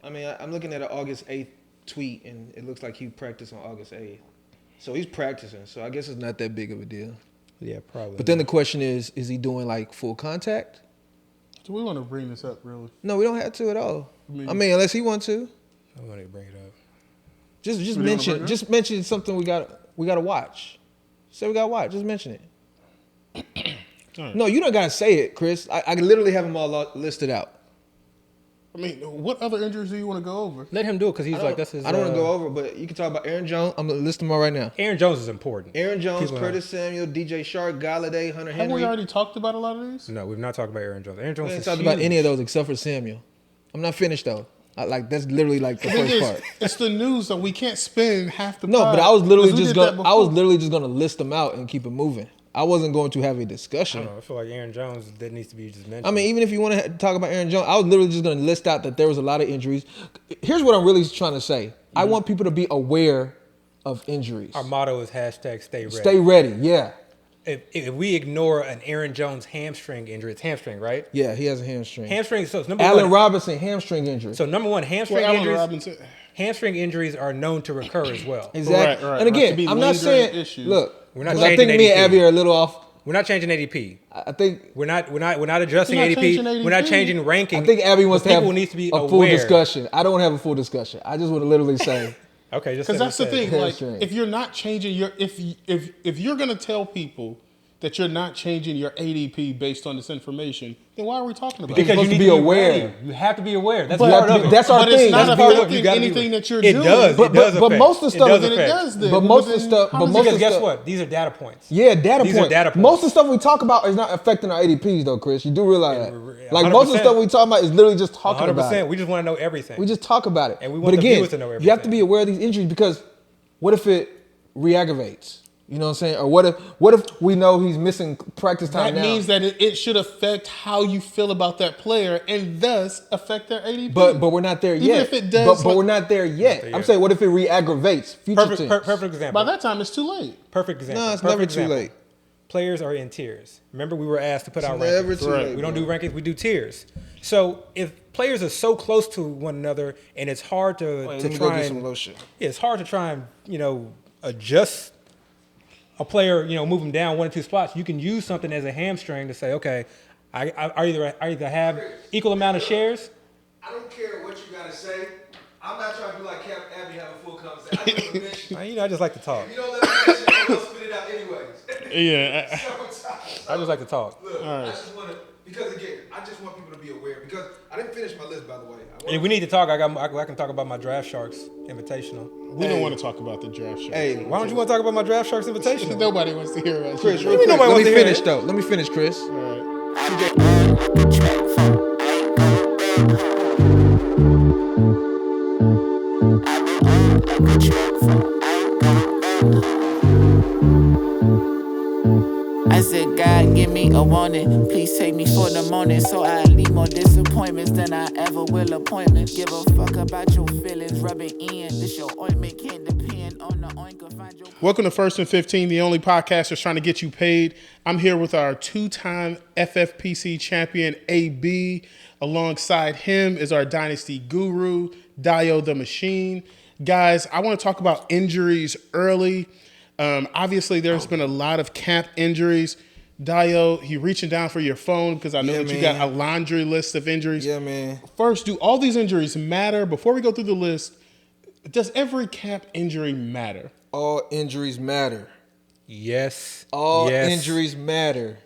I mean, I'm looking at an August 8th tweet, and it looks like he practiced on August 8th. So he's practicing. So I guess it's not that big of a deal. Yeah, probably. But then the question is he doing like full contact? Do we want to bring this up, really? No, we don't have to at all. I mean, unless he wants to. I want to bring it up. Just mention something we got to watch. Say we got to watch. Just mention it. Right. No, you don't got to say it, Chris. I literally have them all listed out. I mean, what other injuries do you want to go over? Let him do it because he's like, that's his... I don't want to go over, but you can talk about Aaron Jones. I'm going to list them all right now. Aaron Jones is important. Aaron Jones, Curtis Samuel, DJ Shark, Galladay, Hunter Henry. Have we already talked about a lot of these? No, we've not talked about Aaron Jones. Aaron Jones we ain't talked about any of those except for Samuel. I'm not finished, though. That's literally like the first part. It's the news, so we can't spend half the No, but I was literally just going to list them out and keep it moving. I wasn't going to have a discussion. I don't know. I feel like Aaron Jones, that needs to be just mentioned. I mean, even if you want to talk about Aaron Jones, I was literally just going to list out that there was a lot of injuries. Here's what I'm really trying to say. Mm-hmm. I want people to be aware of injuries. Our motto is #stay ready. Stay ready, yeah. If we ignore an Aaron Jones hamstring injury, it's hamstring, right? Yeah, he has a hamstring. Hamstring. So it's number Allen one. Robinson, hamstring injury. So number one, hamstring injuries. Hamstring injuries are known to recur as well. Exactly. Right. And again, I'm not saying. Issues. Look, we're not. I think me and Abby are a little off. We're not changing ADP. I think we're not adjusting ADP. We're not changing ranking. I think Abby wants to have needs to be a full discussion. I don't have a full discussion. I just want to literally say. Okay, just because that's the thing. Like, if you're not changing your, if you're gonna tell people that you're not changing your ADP based on this information, then why are we talking about it? Because you need to be aware. You have to be aware. That's part of it. That's our thing. It's not affecting anything that you're doing. It does. But most of the stuff. It does. But most of the stuff. Because guess what? These are data points. Yeah, data points. These are data points. Most of the stuff we talk about is not affecting our ADPs, though, Chris. You do realize that. Like most of the stuff we talk about is literally just talking about it. We just want to know everything. We just talk about it. And we want the viewers to know everything. You have to be aware of these injuries because what if it re-aggravates? You know what I'm saying? Or what if we know he's missing practice time now? That means that it should affect how you feel about that player and thus affect their ADP. But we're not there yet. Even if it does. But we're not there yet. I'm saying, what if it re-aggravates future teams? Perfect example. By that time, it's too late. Perfect example. No, it's never too late. Players are in tiers. Remember, we were asked to put out rankings. Never too late. We don't do rankings. We do tiers. So if players are so close to one another, and it's hard to try and it's hard to try and adjust a player, move him down 1 or 2 spots. You can use something as a hamstring to say, okay, I either have equal amount of shares. I don't care what you gotta say. I'm not trying to be like Cap Abby have a full conversation. I just want to mention. I just like to talk. If you don't let me mention, I'm gonna spit it out anyways. Yeah. I just like to talk. Look, I just want to, because again, I just want people to be aware because I didn't finish my list, by the way. If we need to talk, I can talk about my Draft Sharks Invitational. We don't want to talk about the Draft Sharks. Hey, why don't you want to talk about my Draft Sharks Invitational? Nobody wants to hear about Chris. Let me finish though. Let me finish, Chris. All right. I said, God, give me a warning. Please take me for the morning, so I leave more disappointments than I ever will appointments. Give a fuck about your feelings, rub it in. This your ointment can't depend on the oinker. Find your... Welcome to First and 15, the only podcast that's trying to get you paid. I'm here with our 2-time FFPC champion, AB. Alongside him is our dynasty guru, Dayo the Machine. Guys, I want to talk about injuries early. Obviously, there's been a lot of camp injuries. Dayo, you reaching down for your phone because I know that you got a laundry list of injuries. Yeah, man. First, do all these injuries matter? Before we go through the list, does every camp injury matter? All injuries matter. Yes. All injuries matter.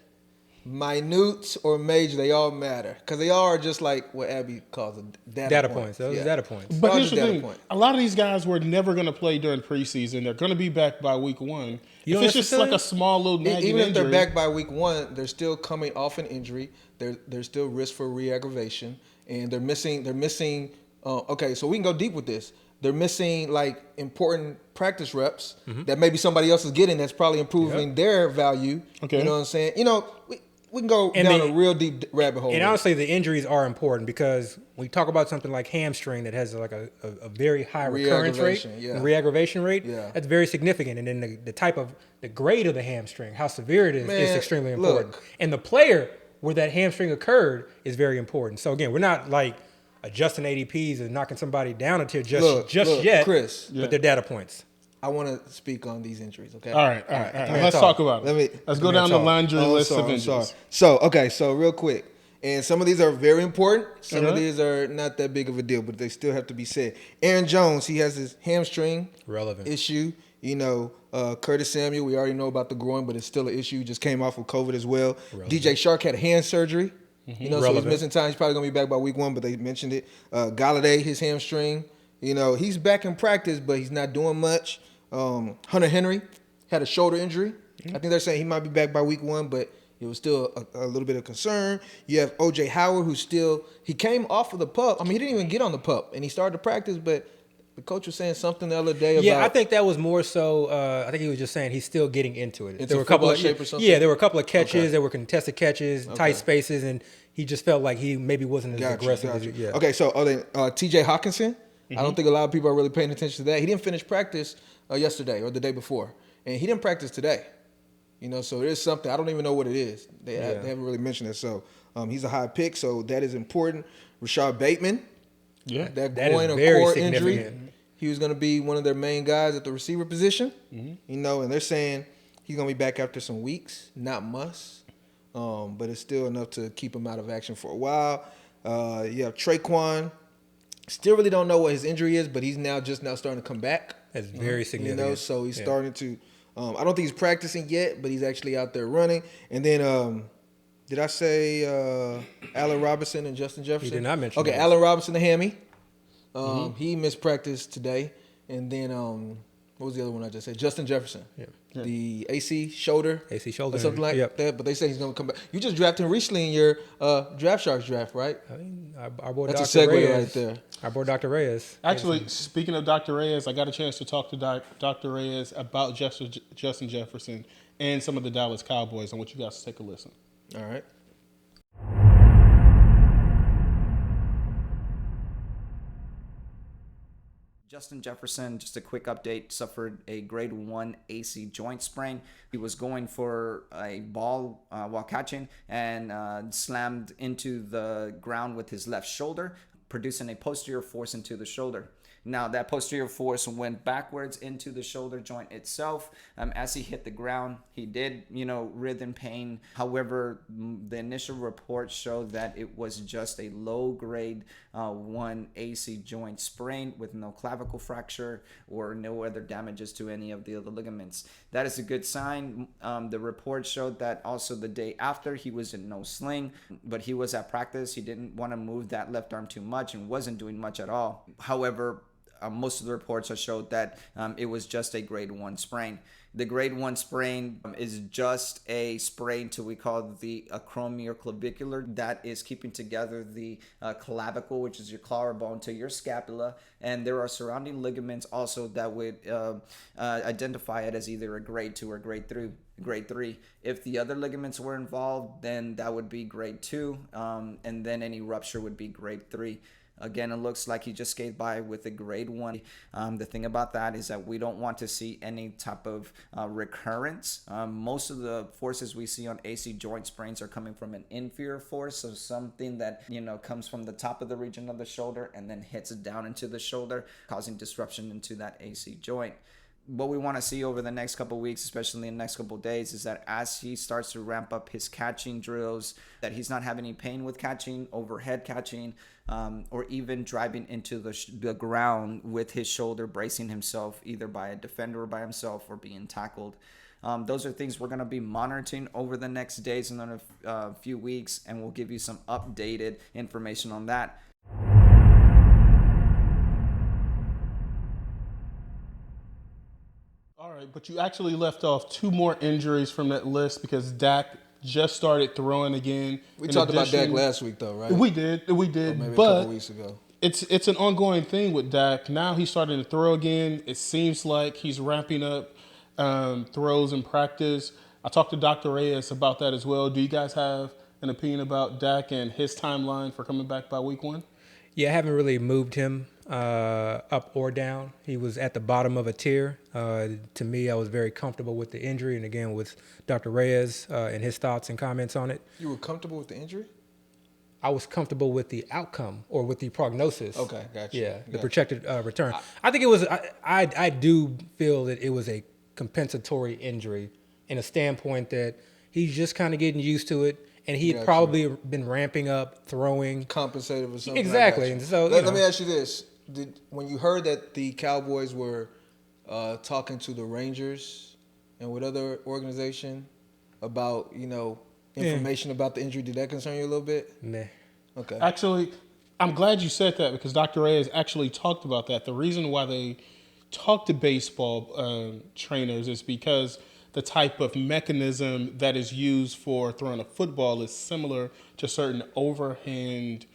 Minute or major, they all matter. Because they all are just like what Abby calls data points. Those are data points. But here's the thing. A lot of these guys were never going to play during preseason. They're going to be back by week 1. If it's just like a small little nagging even if injury, they're back by week 1, they're still coming off an injury. There's still risk for re-aggravation. And they're missing okay, so we can go deep with this. They're missing like important practice reps that maybe somebody else is getting that's probably improving their value. Okay. You know what I'm saying? We can go down a real deep rabbit hole. And honestly, the injuries are important because when we talk about something like hamstring that has like a very high recurrence rate, re-aggravation rate, that's very significant. And then the grade of the hamstring, how severe it is extremely important. And the player where that hamstring occurred is very important. So again, we're not like adjusting ADPs and knocking somebody down a tier just look, yet, Chris. but they're data points. I want to speak on these injuries, okay? All right. Let's talk about it. Let's go down the laundry list of injuries. So real quick. And some of these are very important. Some of these are not that big of a deal, but they still have to be said. Aaron Jones, he has his hamstring issue. You know, Curtis Samuel, we already know about the groin, but it's still an issue. He just came off of COVID as well. DJ Shark had hand surgery. You know, so he's missing time. He's probably going to be back by week 1, but they mentioned it. Galladay, his hamstring. You know, he's back in practice, but he's not doing much. Hunter Henry had a shoulder injury. I think they're saying he might be back by week 1, but it was still a little bit of concern. You have O.J. Howard, he came off of the PUP. I mean, he didn't even get on the PUP, and he started to practice, but the coach was saying something the other day about... Yeah, I think that was more so... I think he was just saying he's still getting into it. There were a couple of shape or something? Yeah, there were a couple of catches. There were contested catches, tight spaces, and he just felt like he maybe wasn't as aggressive as he... Okay, so T.J. Hawkinson, I don't think a lot of people are really paying attention to that. He didn't finish practice yesterday or the day before, and he didn't practice today. You know, so there's something. I don't even know what it is. They haven't really mentioned it. So he's a high pick, so that is important. Rashad Bateman, that groin or core injury. He was going to be one of their main guys at the receiver position. You know, and they're saying he's going to be back after some weeks, not months. But it's still enough to keep him out of action for a while. You have Traquan. Still really don't know what his injury is, but he's just now starting to come back. That's very significant. You know, so he's starting to. I don't think he's practicing yet, but he's actually out there running. And then, did I say Allen Robinson and Justin Jefferson? He did not mention. Okay, those. Allen Robinson, the hammy. He missed practice today. And then, what was the other one I just said? Justin Jefferson. Yeah. The AC shoulder. Or something like that. But they say he's going to come back. You just drafted him recently in your Draft Sharks draft, right? I mean, our boy That's Dr. a segue Reyes, right there. Our boy Dr. Reyes. Actually, speaking of Dr. Reyes, I got a chance to talk to Dr. Reyes about Justin Jefferson and some of the Dallas Cowboys. I want you guys to take a listen. All right. Justin Jefferson, just a quick update, suffered a grade 1 AC joint sprain. He was going for a ball while catching and slammed into the ground with his left shoulder, producing a posterior force into the shoulder. Now, that posterior force went backwards into the shoulder joint itself. As he hit the ground, he did, writhe in pain. However, the initial reports showed that it was just a low-grade 1 AC joint sprain with no clavicle fracture or no other damages to any of the other ligaments. That is a good sign. The report showed that also the day after, he was in no sling, but he was at practice. He didn't want to move that left arm too much and wasn't doing much at all. However, most of the reports have showed that it was just a grade 1 sprain. The grade 1 sprain is just a sprain to we call the acromioclavicular, that is keeping together the clavicle, which is your collarbone, to your scapula, and there are surrounding ligaments also that would identify it as either a grade 2 or grade 3. If the other ligaments were involved, then that would be grade 2, and then any rupture would be grade 3. Again, it looks like he just skated by with a grade 1. The thing about that is that we don't want to see any type of recurrence. Most of the forces we see on AC joint sprains are coming from an inferior force, so something that comes from the top of the region of the shoulder and then hits down into the shoulder, causing disruption into that AC joint. What we want to see over the next couple of weeks, especially in the next couple of days, is that as he starts to ramp up his catching drills, that he's not having any pain with catching, overhead catching, or even driving into the ground with his shoulder, bracing himself either by a defender or by himself or being tackled. Those are things we're going to be monitoring over the next days and then a few weeks, and we'll give you some updated information on that. All right, but you actually left off 2 more injuries from that list because Dak just started throwing again. We talked about Dak last week, though, right? We did, or maybe a but couple weeks ago. It's an ongoing thing with Dak. Now he's starting to throw again. It seems like he's ramping up throws in practice. I talked to Dr. Reyes about that as well. Do you guys have an opinion about Dak and his timeline for coming back by week 1? Yeah, I haven't really moved him up or down. He was at the bottom of a tier. To me, I was very comfortable with the injury, and again with Dr. Reyes and his thoughts and comments on it. You were comfortable with the injury? I was comfortable with the outcome or with the prognosis. Okay, gotcha. Yeah, the projected return. I think it was. I do feel that it was a compensatory injury in a standpoint that he's just kind of getting used to it, and he had probably been ramping up, throwing, compensated for something. Exactly, and so let me ask you this: when you heard that the Cowboys were talking to the Rangers and with other organization about information about the injury, did that concern you a little bit? Meh. Okay. Actually, I'm glad you said that because Dr. Reyes actually talked about that. The reason why they talk to baseball trainers is because the type of mechanism that is used for throwing a football is similar to certain overhand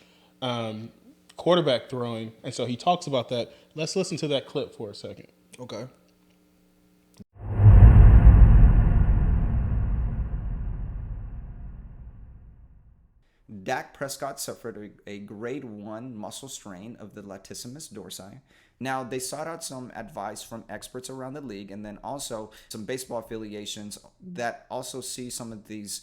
quarterback throwing. And so he talks about that. Let's listen to that clip for a second. Okay. Dak Prescott suffered a grade 1 muscle strain of the latissimus dorsi. Now, they sought out some advice from experts around the league and then also some baseball affiliations that also see some of these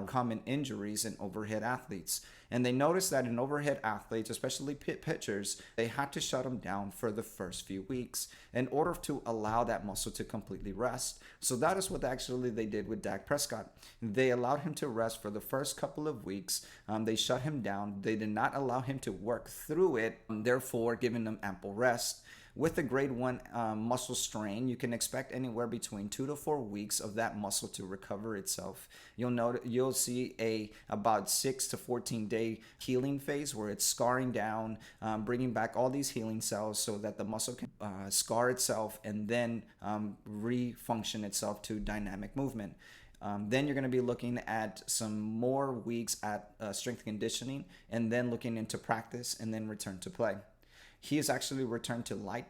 common injuries in overhead athletes. And they noticed that in overhead athletes, especially pitchers, they had to shut them down for the first few weeks in order to allow that muscle to completely rest. So that is what actually they did with Dak Prescott. They allowed him to rest for the first couple of weeks. They shut him down. They did not allow him to work through it, therefore giving him ample rest. With a grade 1 muscle strain, you can expect anywhere between 2 to 4 weeks of that muscle to recover itself. You'll see about 6 to 14 day healing phase where it's scarring down, bringing back all these healing cells so that the muscle can scar itself and then refunction itself to dynamic movement. Then you're going to be looking at some more weeks at strength conditioning and then looking into practice and then return to play. He has actually returned to light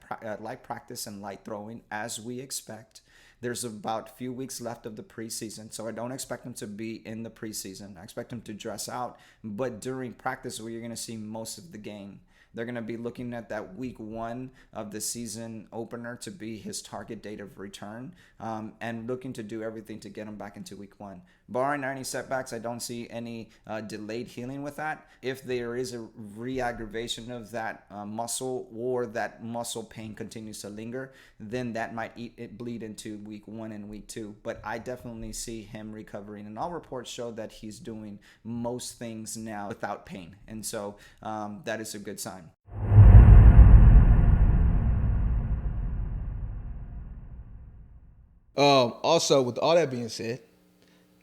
practice and light throwing as we expect. There's about a few weeks left of the preseason, so I don't expect him to be in the preseason. I expect him to dress out, but during practice where you're going to see most of the game. They're going to be looking at that week 1 of the season opener to be his target date of return and looking to do everything to get him back into week 1. Barring any setbacks, I don't see any delayed healing with that. If there is a re-aggravation of that muscle or that muscle pain continues to linger, then that might bleed into week 1 and week 2. But I definitely see him recovering. And all reports show that he's doing most things now without pain. And so that is a good sign. Also, with all that being said,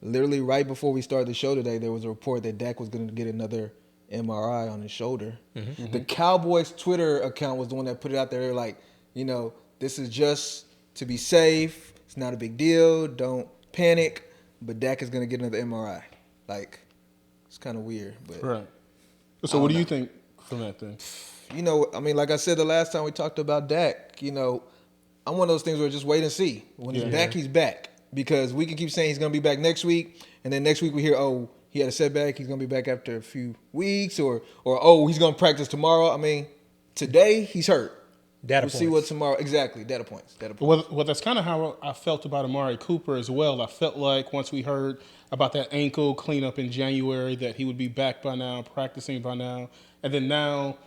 literally right before we started the show today, there was a report that Dak was going to get another MRI on his shoulder. Mm-hmm. The Cowboys Twitter account was the one that put it out there. They're like, this is just to be safe. It's not a big deal. Don't panic. But Dak is going to get another MRI. Like, it's kind of weird. But right. So what do you think from that then? Like I said the last time we talked about Dak, I'm one of those things where just wait and see. When he's back, he's back. Because we can keep saying he's going to be back next week, and then next week we hear, he had a setback, he's going to be back after a few weeks, or he's going to practice tomorrow. Today he's hurt. Data we'll points. See what tomorrow, exactly, data points. Well, that's kind of how I felt about Amari Cooper as well. I felt like once we heard about that ankle cleanup in January that he would be back by now, practicing by now. And then now,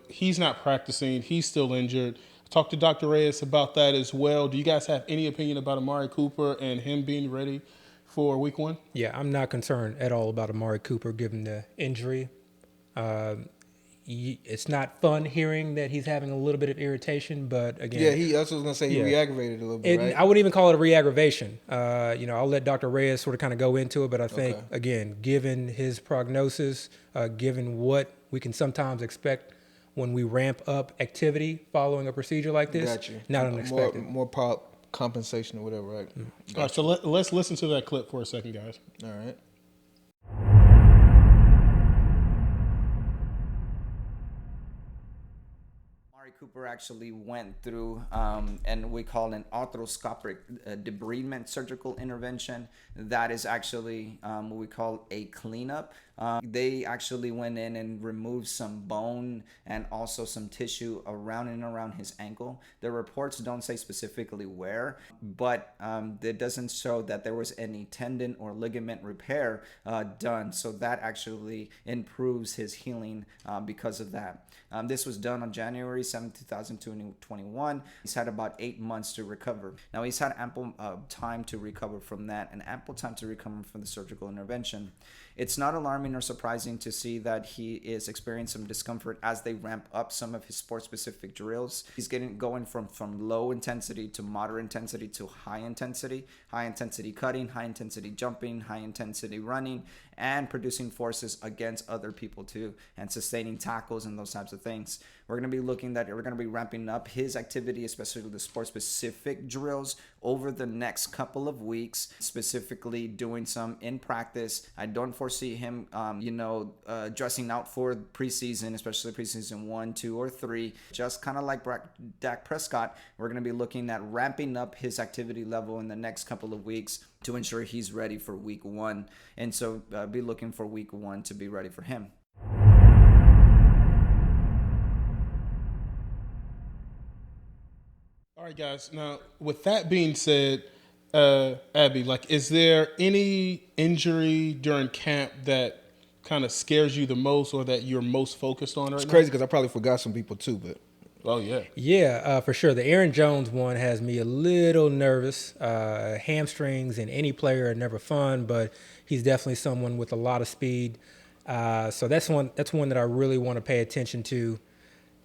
he's not practicing. He's still injured. Talked to Dr. Reyes about that as well. Do you guys have any opinion about Amari Cooper and him being ready for week 1? Yeah, I'm not concerned at all about Amari Cooper given the injury. It's not fun hearing that he's having a little bit of irritation, but again... Yeah, that's what I was going to say. He re-aggravated a little bit, right? I wouldn't even call it a re-aggravation. I'll let Dr. Reyes sort of kind of go into it, but I think, again, given his prognosis, given what we can sometimes expect when we ramp up activity following a procedure like this, not unexpected. More compensation or whatever, right? Mm-hmm. All right, so let's listen to that clip for a second, guys. All right. Amari Amari Cooper actually went through, and we call an arthroscopic debridement surgical intervention. That is actually what we call a cleanup. They actually went in and removed some bone and also some tissue around and around his ankle. The reports don't say specifically where, but it doesn't show that there was any tendon or ligament repair done. So that actually improves his healing because of that. This was done on January 7, 2021. He's had about 8 months to recover. Now, he's had ample time to recover from that and ample time to recover from the surgical intervention. It's not alarming or surprising to see that he is experiencing some discomfort as they ramp up some of his sport-specific drills. He's going from low intensity to moderate intensity to high intensity cutting, high intensity jumping, high intensity running, and producing forces against other people too, and sustaining tackles and those types of things. We're going to be ramping up his activity, especially the sport-specific drills, over the next couple of weeks, specifically doing some in practice. I don't foresee him, dressing out for preseason, especially preseason 1, 2, or 3. Just kind of like Dak Prescott, we're going to be looking at ramping up his activity level in the next couple of weeks to ensure he's ready for week 1. And so be looking for week 1 to be ready for him. All right, guys. Now, with that being said, Abby, is there any injury during camp that kind of scares you the most or that you're most focused on right now? It's crazy because I probably forgot some people too, but. Oh, yeah. Yeah, for sure. The Aaron Jones one has me a little nervous. Hamstrings in any player are never fun, but he's definitely someone with a lot of speed. So that's one that I really want to pay attention to.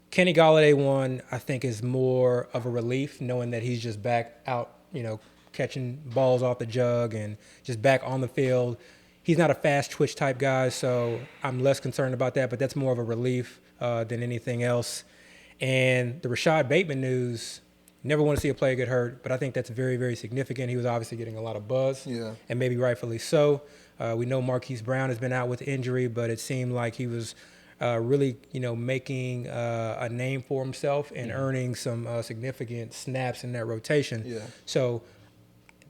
Kenny Golladay one, I think, is more of a relief, knowing that he's just back out, catching balls off the jug and just back on the field. He's not a fast twitch type guy, so I'm less concerned about that, but that's more of a relief than anything else. And the Rashad Bateman news, never want to see a player get hurt, but I think that's very, very significant. He was obviously getting a lot of buzz, and maybe rightfully so. We know Marquise Brown has been out with injury, but it seemed like he was really, making a name for himself and earning some significant snaps in that rotation. Yeah. So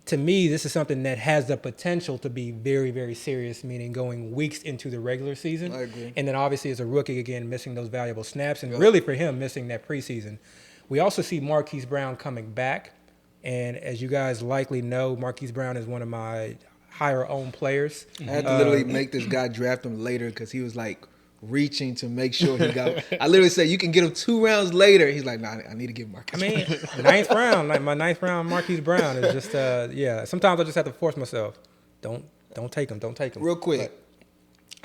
to me, this is something that has the potential to be very, very serious, meaning going weeks into the regular season. I agree. And then obviously as a rookie, again, missing those valuable snaps, and really for him, missing that preseason. We also see Marquise Brown coming back. And as you guys likely know, Marquise Brown is one of my higher owned players. I had to literally make this guy draft him later because he was reaching to make sure he got. I literally said, you can get him 2 rounds later. He's like, nah, I need to get Marquise. Ninth round, my ninth round Marquise Brown is just, sometimes I just have to force myself. Don't take him. Real quick.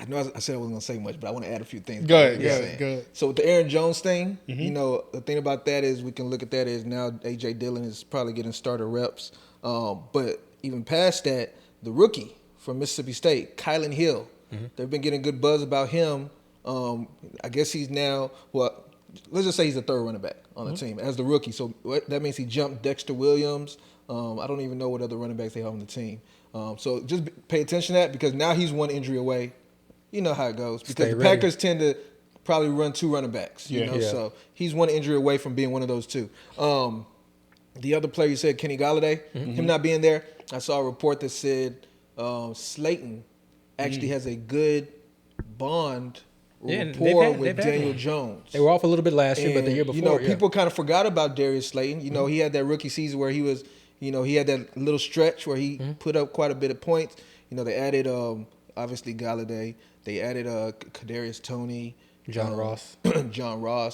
I know I said I wasn't going to say much, but I want to add a few things. Go ahead. So with the Aaron Jones thing, the thing about that is we can look at that as now A.J. Dillon is probably getting starter reps. But even past that, the rookie from Mississippi State, Kylan Hill, they've been getting good buzz about him. I guess he's now, let's just say he's a third running back on the team as the rookie. So that means he jumped Dexter Williams. I don't even know what other running backs they have on the team. So just pay attention to that because now he's one injury away. You know how it goes because the Packers tend to probably run 2 running backs. So he's one injury away from being one of those 2. The other player you said, Kenny Golladay, him not being there, I saw a report that said Slayton actually has a good bond rapport with Daniel Jones. They were off a little bit last year, but the year before, people kind of forgot about Darius Slayton. He had that rookie season where he was, he had that little stretch where he put up quite a bit of points. They added obviously Golladay. They added Kadarius Toney. John Ross.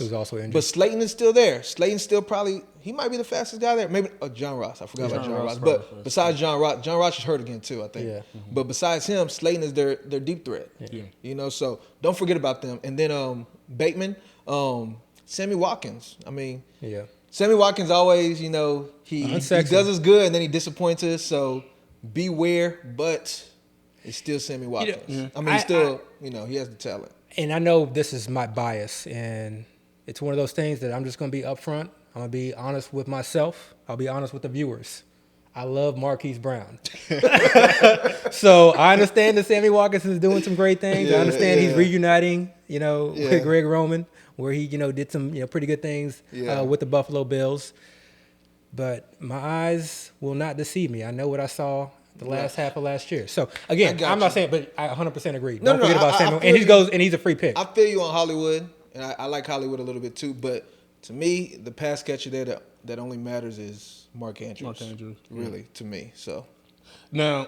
Who's also injured. But Slayton is still there. Slayton's still he might be the fastest guy there. Maybe John Ross. I forgot about John Ross. But besides John Ross is hurt again too, I think. Yeah. But besides him, Slayton is their deep threat. Yeah. So don't forget about them. And then Bateman, Sammy Watkins. Sammy Watkins always, he does us good and then he disappoints us. So beware, but it's still Sammy Watkins. He has the talent. And I know this is my bias, and it's one of those things that I'm just going to be upfront. I'm going to be honest with myself. I'll be honest with the viewers. I love Marquise Brown. So I understand that Sammy Watkins is doing some great things. I understand he's reuniting, with Greg Roman. where he, did some, pretty good things with the Buffalo Bills. But my eyes will not deceive me. I know what I saw the last half of last year. So again, I'm not saying, but I 100% agree. Don't forget about Samuel. And he's a free pick. I feel you on Hollywood, and I like Hollywood a little bit too. But to me, the pass catcher there that only matters is Mark Andrews. Really, to me. So now,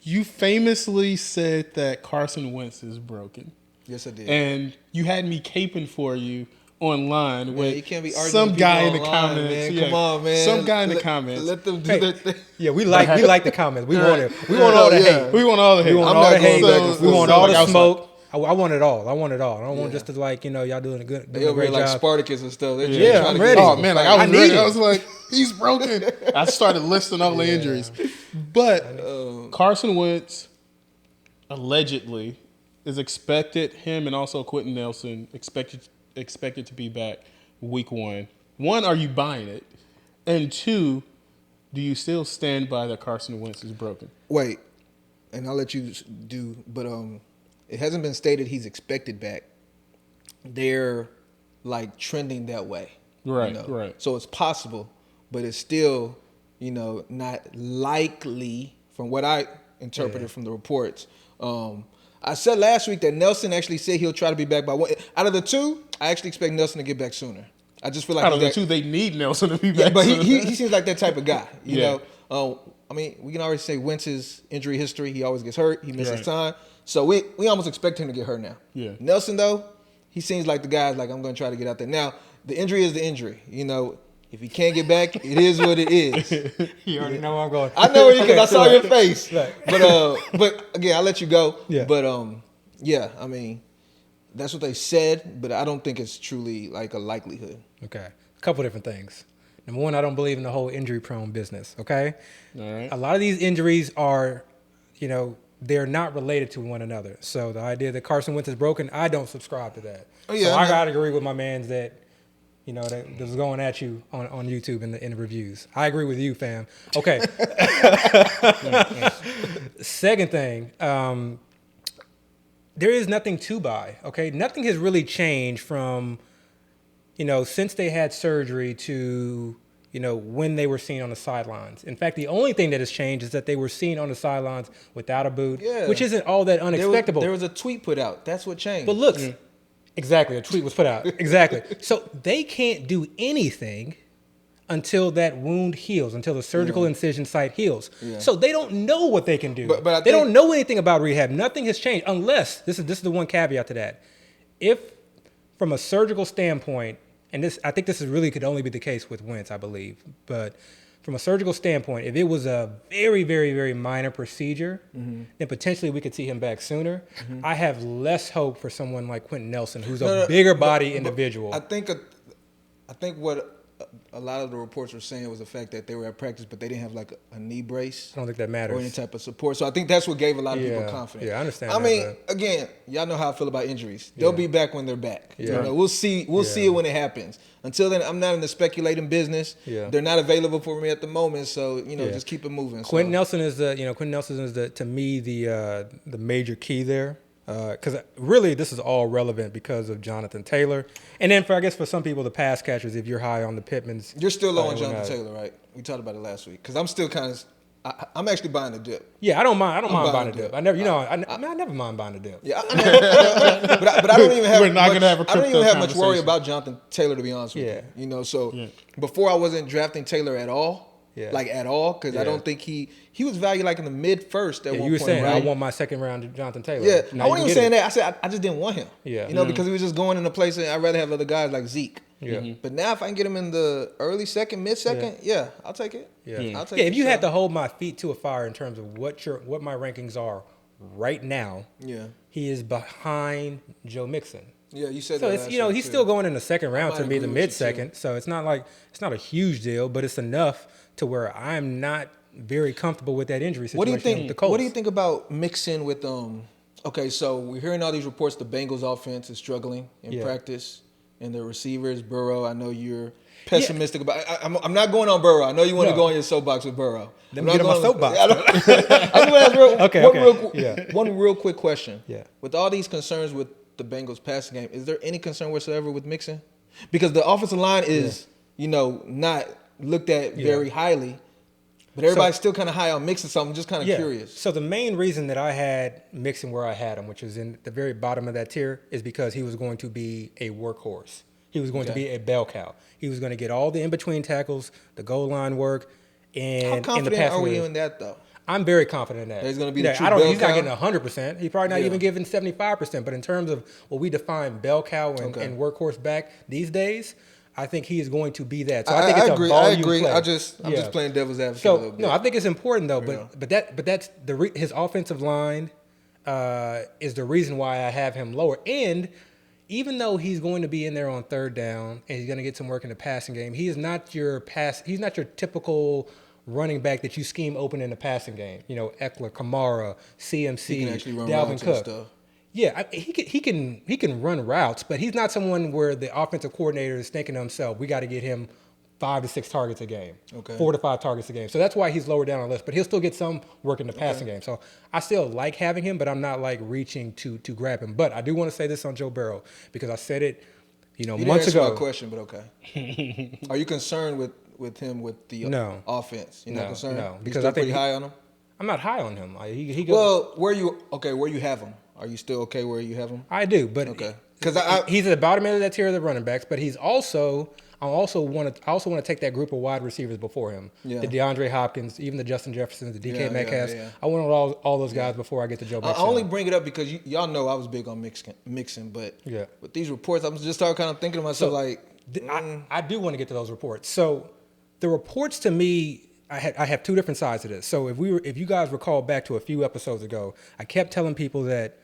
you famously said that Carson Wentz is broken. Yes, I did. And you had me caping for you online with you can't be arguing some with guy in people the online, comments. man. Yeah. Come on, man. Some guy in the comments. Let them do their thing. Yeah, we like the comments. We want it. We want all the hate. We want all the hate. We want all the hate. We want all the smoke. I want it all. I want it all. I don't want just to y'all doing a good, They over here like Spartacus and stuff. I'm ready. Oh man, I was need ready. it. I was like, he's broken. I started listing all the injuries, but Carson Wentz allegedly is expected. Him and also Quentin Nelson expected to be back week 1. 1, are you buying it? And 2, do you still stand by that Carson Wentz is broken? Wait, and I'll let you do, but it hasn't been stated he's expected back. They're like trending that way. Right, right. So it's possible, but it's still, not likely from what I interpreted from the reports. I said last week that Nelson actually said he'll try to be back by 1. Out of the 2, I actually expect Nelson to get back sooner. I just feel like out of the 2, they need Nelson to be back. But sooner. he seems like that type of guy. You know. I mean, we can already say Wentz's injury history. He always gets hurt. He misses time. So we almost expect him to get hurt now. Yeah. Nelson though, he seems like the guy's like, I'm going to try to get out there. Now the injury is the injury. If he can't get back, it is what it is. You already know where I'm going. I know where you because I saw your face. Right. But again, I'll let you go. Yeah. But I mean, that's what they said, but I don't think it's truly like a likelihood. Okay. A couple different things. Number one, I don't believe in the whole injury-prone business, okay? All right. A lot of these injuries are, they're not related to one another. So the idea that Carson Wentz is broken, I don't subscribe to that. Oh, yeah, so I got to agree with my mans that, that was going at you on YouTube in the reviews. I agree with you, fam. Okay. Second thing, there is nothing to buy, okay? Nothing has really changed from, since they had surgery to, when they were seen on the sidelines. In fact, the only thing that has changed is that they were seen on the sidelines without a boot, which isn't all that unexpected. There was a tweet put out. That's what changed. But look, exactly, a tweet was put out. Exactly. So they can't do anything until that wound heals, until the surgical incision site heals. Yeah. So they don't know what they can do. But they don't know anything about rehab. Nothing has changed unless, this is the one caveat to that. If from a surgical standpoint, and I think this really could only be the case with Wentz, I believe, but from a surgical standpoint, if it was a very, very, very minor procedure, then potentially we could see him back sooner. I have less hope for someone like Quentin Nelson, who's a bigger body individual. I think what a lot of the reports were saying was the fact that they were at practice, but they didn't have like a knee brace. I don't think that matters. Or any type of support. So I think that's what gave a lot of people confidence. Yeah, I understand. I mean, again, y'all know how I feel about injuries. They'll be back when they're back. Yeah. We'll see it when it happens. Until then, I'm not in the speculating business. Yeah. They're not available for me at the moment, so just keep it moving. Quentin Nelson is to me the major key there. Because really, this is all relevant because of Jonathan Taylor. And then for some people, the pass catchers, if you're high on the Pittmans. You're still low on Jonathan Taylor, right? We talked about it last week. Because I'm still kind of – I'm actually buying the dip. Yeah, I don't mind buying a dip. I never mind buying a dip. Yeah, but I don't even have We're not gonna have a crypto I don't even have much worry conversation. about Jonathan Taylor, to be honest with you. So before I wasn't drafting Taylor at all. Yeah. Like at all, because I don't think he was valued like in the mid first at one point. You were saying right? I want my second round Jonathan Taylor. Yeah, I wasn't even saying that. I said I just didn't want him. Yeah, because he was just going in a place that I'd rather have other guys like Zeke. Yeah, but now if I can get him in the early second, mid second, I'll take it. Yeah, I'll take it. If you had to hold my feet to a fire in terms of what my rankings are right now, he is behind Joe Mixon. Yeah, you said so. That It's he's still going in the second round to me, the mid second. So it's not a huge deal, but it's enough to where I'm not very comfortable with that injury situation. With the Colts. What do you think about mixing with Okay, so we're hearing all these reports. The Bengals offense is struggling in practice, and their receivers, Burrow. I know you're pessimistic about. I'm not going on Burrow. I know you want to go on your soapbox with Burrow. Let me get on my soapbox. I'm going to ask one real quick question. Yeah. With all these concerns with the Bengals passing game, is there any concern whatsoever with Mixon? Because the offensive line is, not looked at very highly. But everybody's still kind of high on Mixon, so I'm just kind of curious. So the main reason that I had Mixon where I had him, which is in the very bottom of that tier, is because he was going to be a workhorse. He was going to be a bell cow. He was going to get all the in-between tackles, the goal line work, and how confident in the passing are you game. in that, though? I'm very confident in that. He's going to be the true bell He's not cow? getting 100%. He's probably not even giving 75%. But in terms of what we define bell cow and workhorse back these days, I think he is going to be that. So I think it's agree. a volume I agree. play. I'm just playing devil's advocate a little bit. No, I think it's important though. But that's his offensive line is the reason why I have him lower. And even though he's going to be in there on third down and he's going to get some work in the passing game, he's not your typical running back that you scheme open in the passing game. Eckler, Kamara, CMC, He can actually run Dalvin routes and Cook. stuff. Yeah, he can run routes, but he's not someone where the offensive coordinator is thinking to himself, we got to get him 5 to 6 targets a game, 4 to 5 targets a game. So that's why he's lower down on the list, but he'll still get some work in the passing game. So I still like having him, but I'm not like reaching to grab him. But I do want to say this on Joe Burrow because I said it, months answer ago. My question, but okay. Are you concerned with him with the offense? You're not concerned? No, because I think pretty high on him. I'm not high on him. He goes, well, where you have him? Are you still okay where you have him? I do, but because he's at the bottom end of that tier of the running backs, but he's also I also want to take that group of wide receivers before him. Yeah. The DeAndre Hopkins, even the Justin Jeffersons, the DK Metcalfs. Yeah. I want all those guys before I get to Joe Mixon. I only bring it up because y'all know I was big on Mixon, but with these reports, I'm just starting kind of thinking to myself I do want to get to those reports. So the reports to me, I have two different sides to this. So if you guys recall back to a few episodes ago, I kept telling people that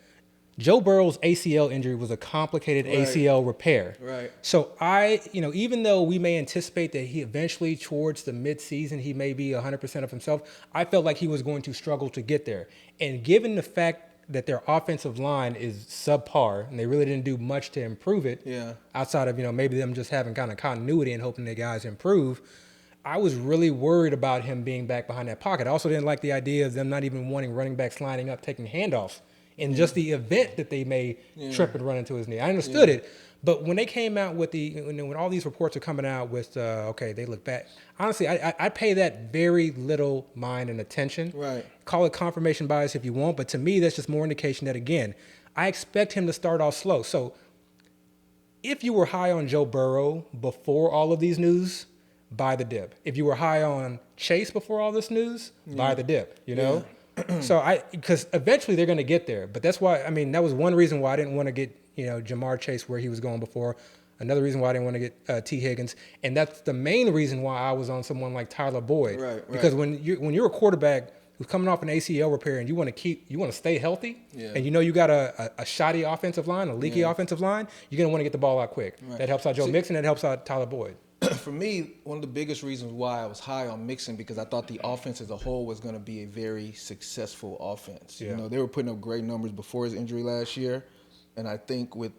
Joe Burrow's ACL injury was a complicated ACL repair. Right. So even though we may anticipate that he eventually towards the midseason, he may be 100% of himself, I felt like he was going to struggle to get there. And given the fact that their offensive line is subpar and they really didn't do much to improve it outside of, maybe them just having kind of continuity and hoping the guys improve, I was really worried about him being back behind that pocket. I also didn't like the idea of them not even wanting running backs lining up, taking handoffs. In just the event that they may trip and run into his knee. I understood it, but when they came out with when all these reports are coming out with, they look bad. Honestly, I pay that very little mind and attention. Right. Call it confirmation bias if you want, but to me, that's just more indication that, again, I expect him to start off slow. So if you were high on Joe Burrow before all of these news, buy the dip. If you were high on Chase before all this news, buy the dip, Yeah. So because eventually they're going to get there. But that's why, that was one reason why I didn't want to get, Jamar Chase where he was going before. Another reason why I didn't want to get T. Higgins. And that's the main reason why I was on someone like Tyler Boyd. Right. Because when you're a quarterback who's coming off an ACL repair and you want to stay healthy and you got a shoddy offensive line, a leaky offensive line, you're going to want to get the ball out quick. Right. That helps out Joe Mixon. That helps out Tyler Boyd. For me, one of the biggest reasons why I was high on Mixon because I thought the offense as a whole was going to be a very successful offense. Yeah. They were putting up great numbers before his injury last year, and I think with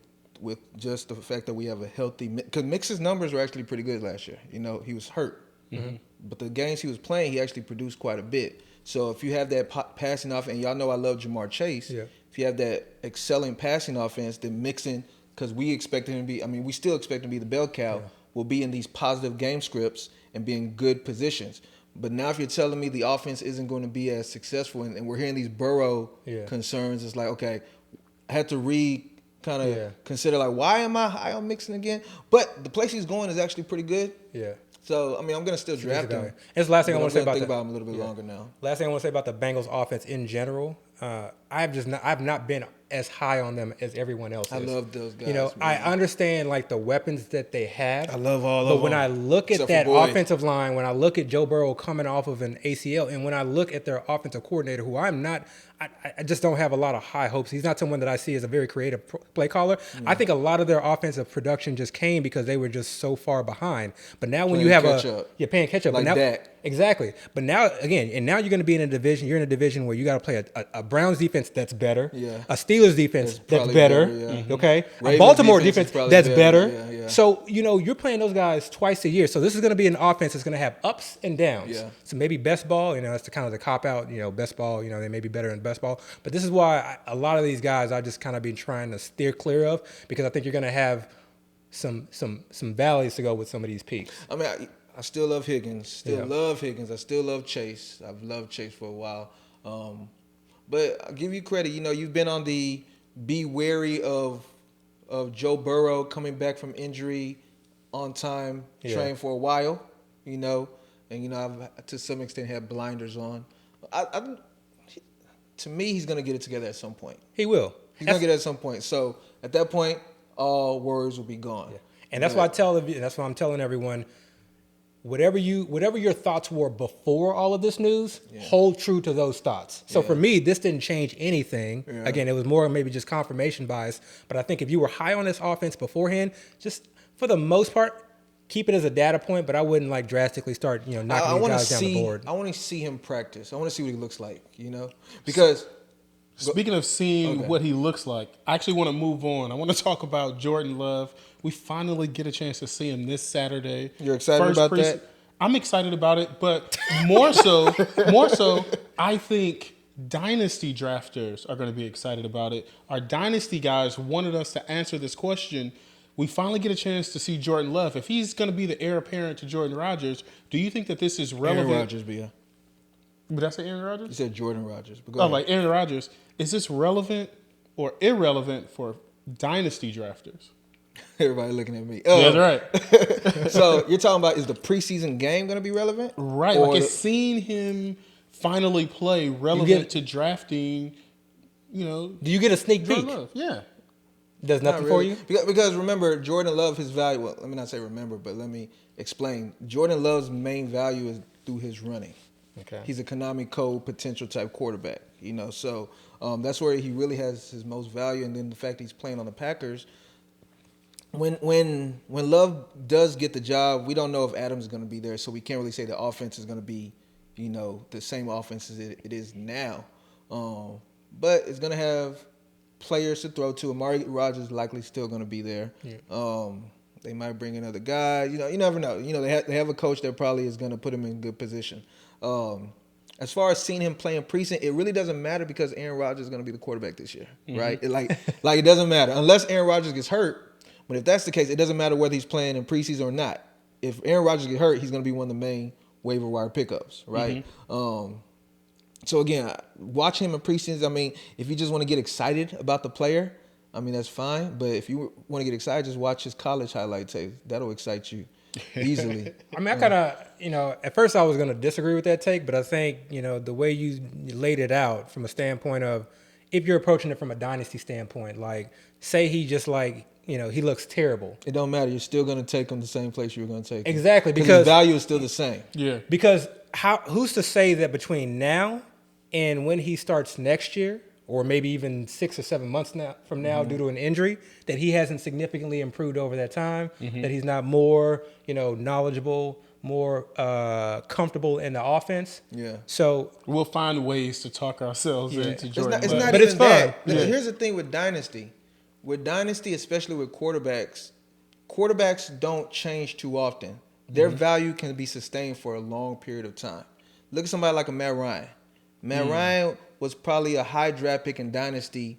just the fact that we have a healthy – because Mixon's numbers were actually pretty good last year. He was hurt. Mm-hmm. But the games he was playing, he actually produced quite a bit. So if you have that passing offense, and y'all know I love Jamar Chase, if you have that excelling passing offense, then Mixon – because we expect him to be – we still expect him to be the bell cow – will be in these positive game scripts and be in good positions. But now if you're telling me the offense isn't going to be as successful and we're hearing these Burrow concerns, it's like, okay, I had to consider like, why am I high on Mixon again? But the place he's going is actually pretty good. Yeah. So, I'm going to still draft him. That's the last thing I want to say about think about him a little bit longer now. Last thing I want to say about the Bengals offense in general, I've not been as high on them as everyone else is. I love those guys. I understand like the weapons that they have. I love all of them. But when I look at that offensive line, when I look at Joe Burrow coming off of an ACL, and when I look at their offensive coordinator, who I just don't have a lot of high hopes. He's not someone that I see as a very creative play caller. I think a lot of their offensive production just came because they were just so far behind. But now when you have playing catch up. Like that. Exactly. But now, again, you're going to be in a division. You're in a division where you got to play a Browns defense that's better, a Steelers defense that's better, okay, a Baltimore defense that's better. Yeah. So, you're playing those guys twice a year. So this is going to be an offense that's going to have ups and downs. Yeah. So maybe best ball, that's the kind of the cop out, best ball, they may be better in best ball. But this is why a lot of these guys I've just kind of been trying to steer clear of, because I think you're going to have some valleys to go with some of these peaks. I mean, I still love Higgins. Love Higgins. I still love Chase. I've loved Chase for a while. But I'll give you credit. You know, you've been on the be wary of Joe Burrow coming back from injury on time, train for a while, you know. And, you know, I've to some extent had blinders on. To me, he's going to get it together at some point. He will. He's going to get it at some point. So at that point, all worries will be gone. Yeah. And that's why that's why I'm telling everyone, whatever your thoughts were before all of this news, hold true to those thoughts. So for me, this didn't change anything. Yeah. Again, it was more maybe just confirmation bias. But I think if you were high on this offense beforehand, just for the most part, keep it as a data point, but I wouldn't like drastically start, knocking these guys down the board. I want to see him practice. I want to see what he looks like, because speaking of seeing what he looks like, I actually want to move on. I want to talk about Jordan Love. We finally get a chance to see him this Saturday. You're excited about that? I'm excited about it, but more so, I think dynasty drafters are going to be excited about it. Our dynasty guys wanted us to answer this question. We finally get a chance to see Jordan Love. If he's going to be the heir apparent to Jordan Rodgers, do you think that this is relevant? Aaron Rodgers, Bia. Did I say Aaron Rodgers? You said Jordan Rodgers. Like Aaron Rodgers. Is this relevant or irrelevant for dynasty drafters? Everybody looking at me. Yeah, that's right. So you're talking about, is the preseason game going to be relevant? Right. Like, is seeing him finally play relevant to drafting, Do you get a sneak peek? Love? Yeah. Does nothing for you? Because remember, Jordan Love, his value, well, let me not say remember, but let me explain. Jordan Love's main value is through his running. Okay. He's a Konami Code potential type quarterback, so that's where he really has his most value. And then the fact he's playing on the Packers, when Love does get the job, we don't know if Adams is going to be there, so we can't really say the offense is going to be, the same offense as it is now. But it's going to have players to throw to. Amari Rodgers is likely still going to be there. Yeah. They might bring in other guys. You never know. They have a coach that probably is going to put him in good position. As far as seeing him playing preseason, it really doesn't matter because Aaron Rodgers is going to be the quarterback this year, right? It doesn't matter unless Aaron Rodgers gets hurt. But if that's the case, it doesn't matter whether he's playing in preseason or not. If Aaron Rodgers gets hurt, he's going to be one of the main waiver wire pickups, right? So again, watch him in preseason. I mean, if you just want to get excited about the player, I mean, that's fine. But if you want to get excited, just watch his college highlight tape. That'll excite you easily. I mean, I kind of, at first I was going to disagree with that take, but I think, the way you laid it out from a standpoint of, if you're approaching it from a dynasty standpoint, like, say he just he looks terrible. It don't matter. You're still going to take him the same place you were going to take him. Exactly. Because his value is still the same. Yeah. Because who's to say that between now and when he starts next year, or maybe even 6 or 7 months from now due to an injury, that he hasn't significantly improved over that time, that he's not more, knowledgeable, more comfortable in the offense. Yeah. So we'll find ways to talk ourselves into Jordan. It's not but even it's fun. Yeah. Here's the thing with dynasty. With dynasty, especially with quarterbacks don't change too often. Their value can be sustained for a long period of time. Look at somebody like a Matt Ryan. Matt Ryan was probably a high draft pick in dynasty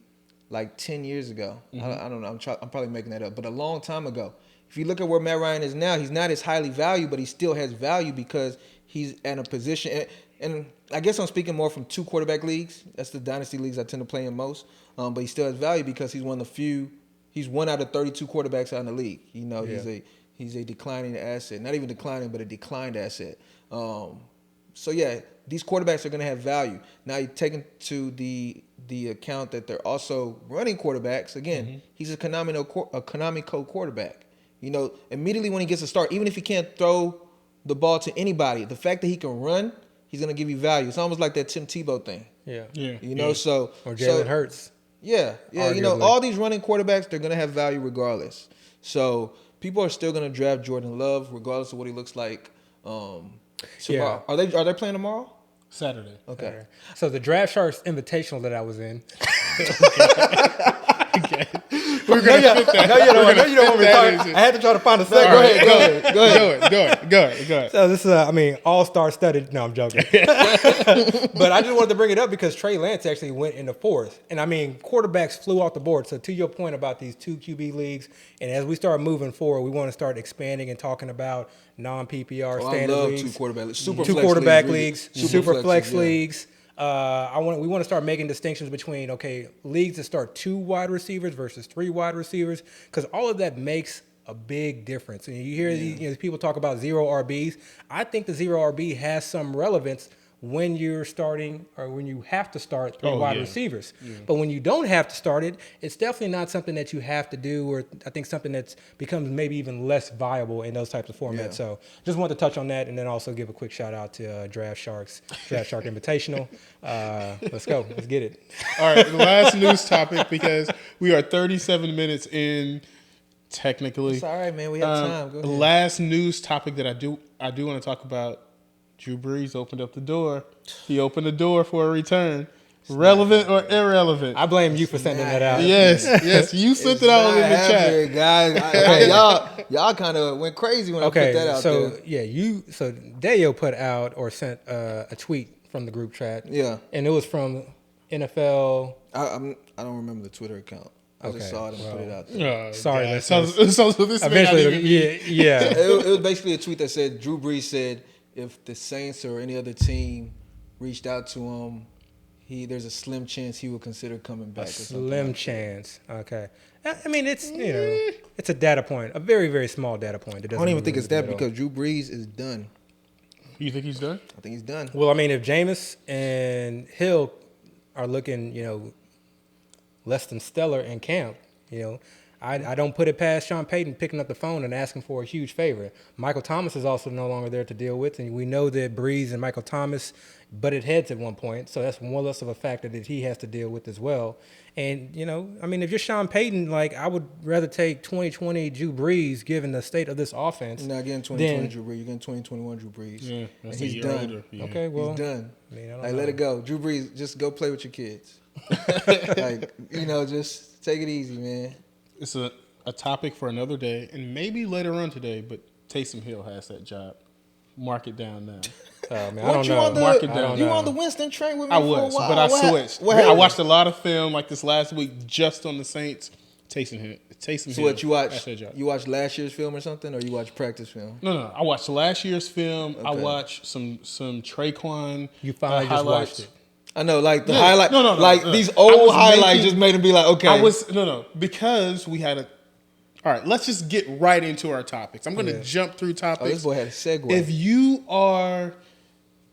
like 10 years ago. I don't know. I'm probably making that up, but a long time ago. If you look at where Matt Ryan is now, he's not as highly valued, but he still has value because he's in a position. And I guess I'm speaking more from 2 quarterback leagues. That's the dynasty leagues I tend to play in most. But he still has value because he's one of the few. He's 1 out of 32 quarterbacks out in the league. He's a declining asset. Not even declining, but a declined asset. So yeah, these quarterbacks are going to have value. Now you take into the account that they're also running quarterbacks. Again, he's a Konami Code quarterback. Immediately when he gets a start, even if he can't throw the ball to anybody, the fact that he can run, he's going to give you value. It's almost like that Tim Tebow thing. Yeah. So or Jalen Hurts. Yeah. Arguably. All these running quarterbacks, they're going to have value regardless. So people are still going to draft Jordan Love regardless of what he looks like. Are they playing tomorrow? Saturday. Okay. So the Draft Sharks Invitational that I was in. Okay. we're going to fit that. No, you don't want me to talk. I had to try to find a second. Go ahead. So this is, all-star studded. No, I'm joking. But I just wanted to bring it up because Trey Lance actually went in the fourth. And, quarterbacks flew off the board. So to your point about these 2 QB leagues, and as we start moving forward, we want to start expanding and talking about non-PPR standard leagues. I love 2 quarterback leagues. Two quarterback leagues, super flex yeah. leagues. We want to start making distinctions between leagues that start 2 wide receivers versus 3 wide receivers, because all of that makes a big difference. And you hear these people talk about 0 RBs. I think the 0 RB has some relevance when you're starting or when you have to start 3 wide receivers. Yeah. But when you don't have to start it, it's definitely not something that you have to do, or I think something that's becomes maybe even less viable in those types of formats. Yeah. So just wanted to touch on that, and then also give a quick shout out to Draft Shark Invitational. Let's go. Let's get it. All right, the last news topic, because we are 37 minutes in technically. It's all right, man. We have time. Go ahead. The last news topic that I do want to talk about. Drew Brees opened up the door. He opened the door for a return. Relevant or irrelevant? I blame you for sending that out. Yes, you sent it out in the chat, guys. Y'all kind of went crazy when I put that out there. So Dayo put out or sent a tweet from the group chat. Yeah, and it was from NFL. I don't remember the Twitter account. I just saw it and put it out there. Sorry, so this eventually, yeah. It was basically a tweet that said Drew Brees said, if the Saints or any other team reached out to him, there's a slim chance he would consider coming back. A slim chance. Okay. It's it's a data point, a very, very small data point. I don't even think it's that because Drew Brees is done. You think he's done? I think he's done. Well, if Jameis and Hill are looking, less than stellar in camp, I don't put it past Sean Payton picking up the phone and asking for a huge favor. Michael Thomas is also no longer there to deal with, and we know that Brees and Michael Thomas butted heads at one point, so that's one less of a factor that he has to deal with as well. And, if you're Sean Payton, I would rather take 2020 Drew Brees given the state of this offense. You're not getting 2020 Drew Brees. You're getting 2021 Drew Brees. Yeah, that's and he's done. Older. Yeah. Okay, well. He's done. Let it go. Drew Brees, just go play with your kids. Just take it easy, man. It's a topic for another day, and maybe later on today, but Taysom Hill has that job. Mark it down now. I don't know. Mark it down. You on the Winston train with me I for was, a while. but I switched. I watched a lot of film this last week just on the Saints. Taysom Hill. So what you watched? You watched last year's film or something, or you watched practice film? No. I watched last year's film. Okay. I watched some Traquan. You finally just watched it. I know, the highlight. No. These old highlights just made him be like, okay. Because we had a. All right, let's just get right into our topics. I'm going to jump through topics. This boy had a segue. If you are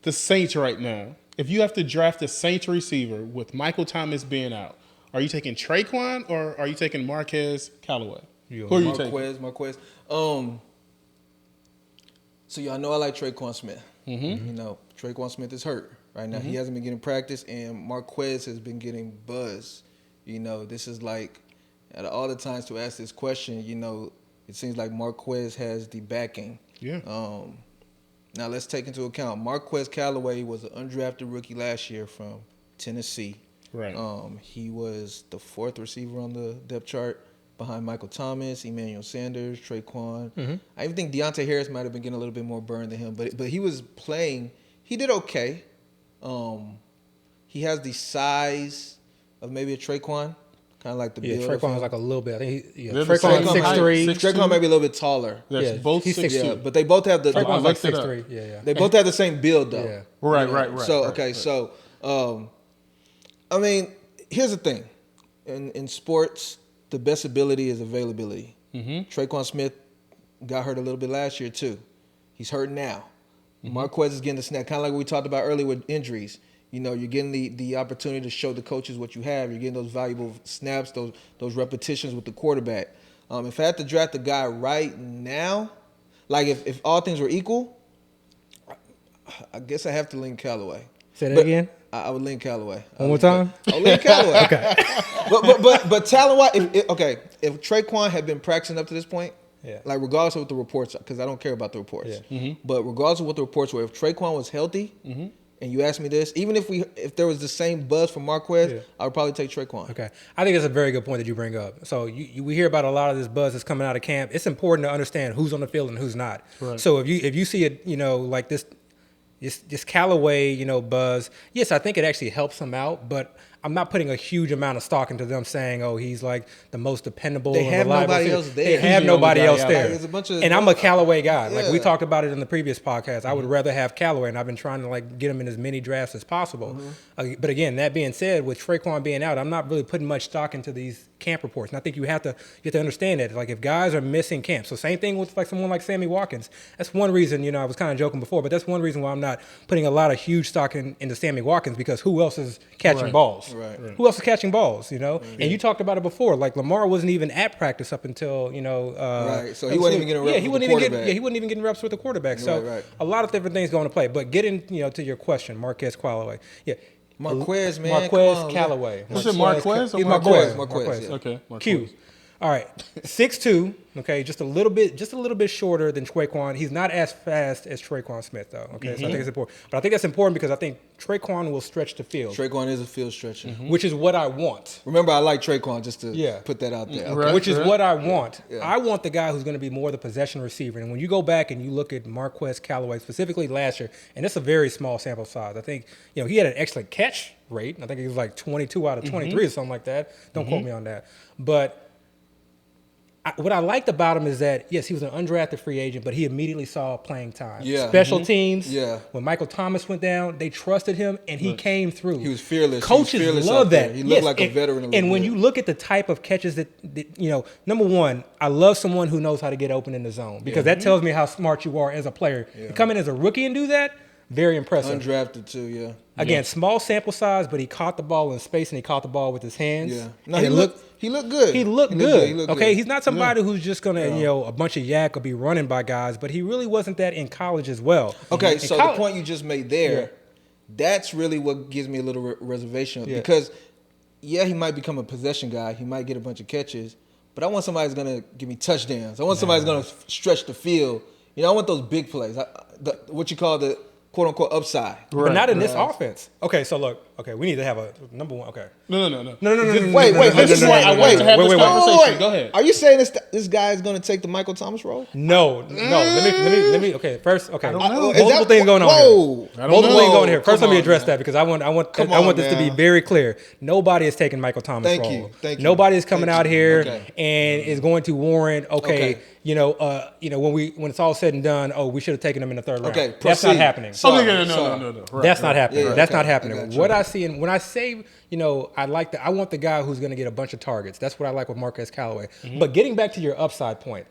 the Saints right now, if you have to draft a Saints receiver with Michael Thomas being out, are you taking Traquan or are you taking Marquez Callaway? Who are you taking? Marquez. So y'all know I like Traquan Smith. Mm-hmm. Traquan Smith is hurt right now. Mm-hmm. He hasn't been getting practice, and Marquez has been getting buzz. This is out of all the times to ask this question, it seems like Marquez has the backing. Yeah. Now let's take into account Marquez Callaway was an undrafted rookie last year from Tennessee. Right. He was the 4th receiver on the depth chart behind Michael Thomas, Emmanuel Sanders, Traquan. Mm-hmm. I even think Deontay Harris might have been getting a little bit more burn than him, but he was playing. He did okay. He has the size of maybe a Traquan. Kind of like the build. Traquan was a little bit. I think Traquan 6'3". Traquan may be a little bit taller. Both he's 6'2". Yeah, but they both have the. Traquan's 6'3". Yeah. They both have the same build though. Yeah. Right. So here's the thing, in sports, the best ability is availability. Mm-hmm. Traquan Smith got hurt a little bit last year too. He's hurt now. Mm-hmm. Marquez is getting the snap, kind of like what we talked about earlier with injuries. You're getting the opportunity to show the coaches what you have. You're getting those valuable snaps, those repetitions with the quarterback. If I had to draft a guy right now, if all things were equal, I guess I have to lean Callaway. Say that again? I would lean Callaway. One more time? I would lean Callaway. Okay. But talent-wise, if Traquan had been practicing up to this point, regardless of what the reports, because I don't care about the reports, yeah. Mm-hmm. but regardless of what the reports were, if Traquan was healthy, mm-hmm. and you ask me this, even if there was the same buzz for Marquez, I would probably take Traquan. Okay, I think that's a very good point that you bring up. So we hear about a lot of this buzz that's coming out of camp. It's important to understand who's on the field and who's not. Right. So if you see it, like this Callaway, buzz. Yes, I think it actually helps him out, but I'm not putting a huge amount of stock into them saying, "Oh, he's like the most dependable." They have nobody else there. They have nobody else there. There's a bunch of, and I'm a Callaway guy. Like we talked about it in the previous podcast. I would rather have Callaway, and I've been trying to get him in as many drafts as possible. But again, that being said, with Traquan being out, I'm not really putting much stock into these camp reports. And I think you have to understand that. Like if guys are missing camp, so same thing with someone like Sammy Watkins. That's one reason. I was kind of joking before, but that's one reason why I'm not putting a lot of huge stock into Sammy Watkins, because who else is catching balls? Right. Who else is catching balls? And you talked about it before. Like Lamar wasn't even at practice up until right. So he wasn't even getting reps with the quarterback. He wasn't even getting reps with the quarterback. So a lot of different things going to play. But getting to your question, Marquez Callaway. Yeah. Marquez, man. Marquez Callaway. Was it Marquez? Marquez. Yeah. Okay. Marquez. Q. All right, 6'2", okay, just a little bit shorter than Traquan. He's not as fast as Traquan Smith, though. Okay, so I think it's important. But I think that's important because I think Traquan will stretch the field. Traquan is a field stretcher, which is what I want. Remember, I like Traquan, just to put that out there. Okay. Which is what I want. Yeah. I want the guy who's going to be more the possession receiver. And when you go back and you look at Marquez Callaway, specifically last year, and it's a very small sample size. I think he had an excellent catch rate. I think he was like 22 out of 23 or something like that. Don't quote me on that, but. What I liked about him is that, yes, he was an undrafted free agent, but he immediately saw playing time. Yeah. Special teams. Yeah. When Michael Thomas went down, they trusted him, and he came through. He was fearless. Coaches love that. He looked like a veteran. And when you look at the type of catches that number one, I love someone who knows how to get open in the zone, because that tells me how smart you are as a player. Yeah. You come in as a rookie and do that, very impressive. Undrafted too, yeah. Again, small sample size, but he caught the ball in space and he caught the ball with his hands. Yeah. No, he looked good. He looked good. Okay, he's not somebody who's just gonna, a bunch of yak or be running by guys, but he really wasn't that in college as well. Okay, so the point you just made there, that's really what gives me a little reservation because, he might become a possession guy. He might get a bunch of catches, but I want somebody who's gonna give me touchdowns. I want somebody who's gonna stretch the field. I want those big plays. What you call the quote unquote upside. But not in this offense. Okay, so look. Okay, we need to have a number one. Okay. No. Wait. This is why I want to have this conversation. Go ahead. Are you saying this guy is going to take the Michael Thomas role? No. Let me. Okay, first. Okay. I don't know. Multiple things going on here. Multiple things going here. First, let me address that because I want this to be very clear. Nobody is taking Michael Thomas' role. Thank you. Nobody is coming out here and is going to warrant. Okay. When it's all said and done, we should have taken him in the third round. Okay, that's not happening. No. That's not happening. That's not happening. What I see, and when I say, I want the guy who's going to get a bunch of targets. That's what I like with Marquez Callaway. But getting back to your upside point,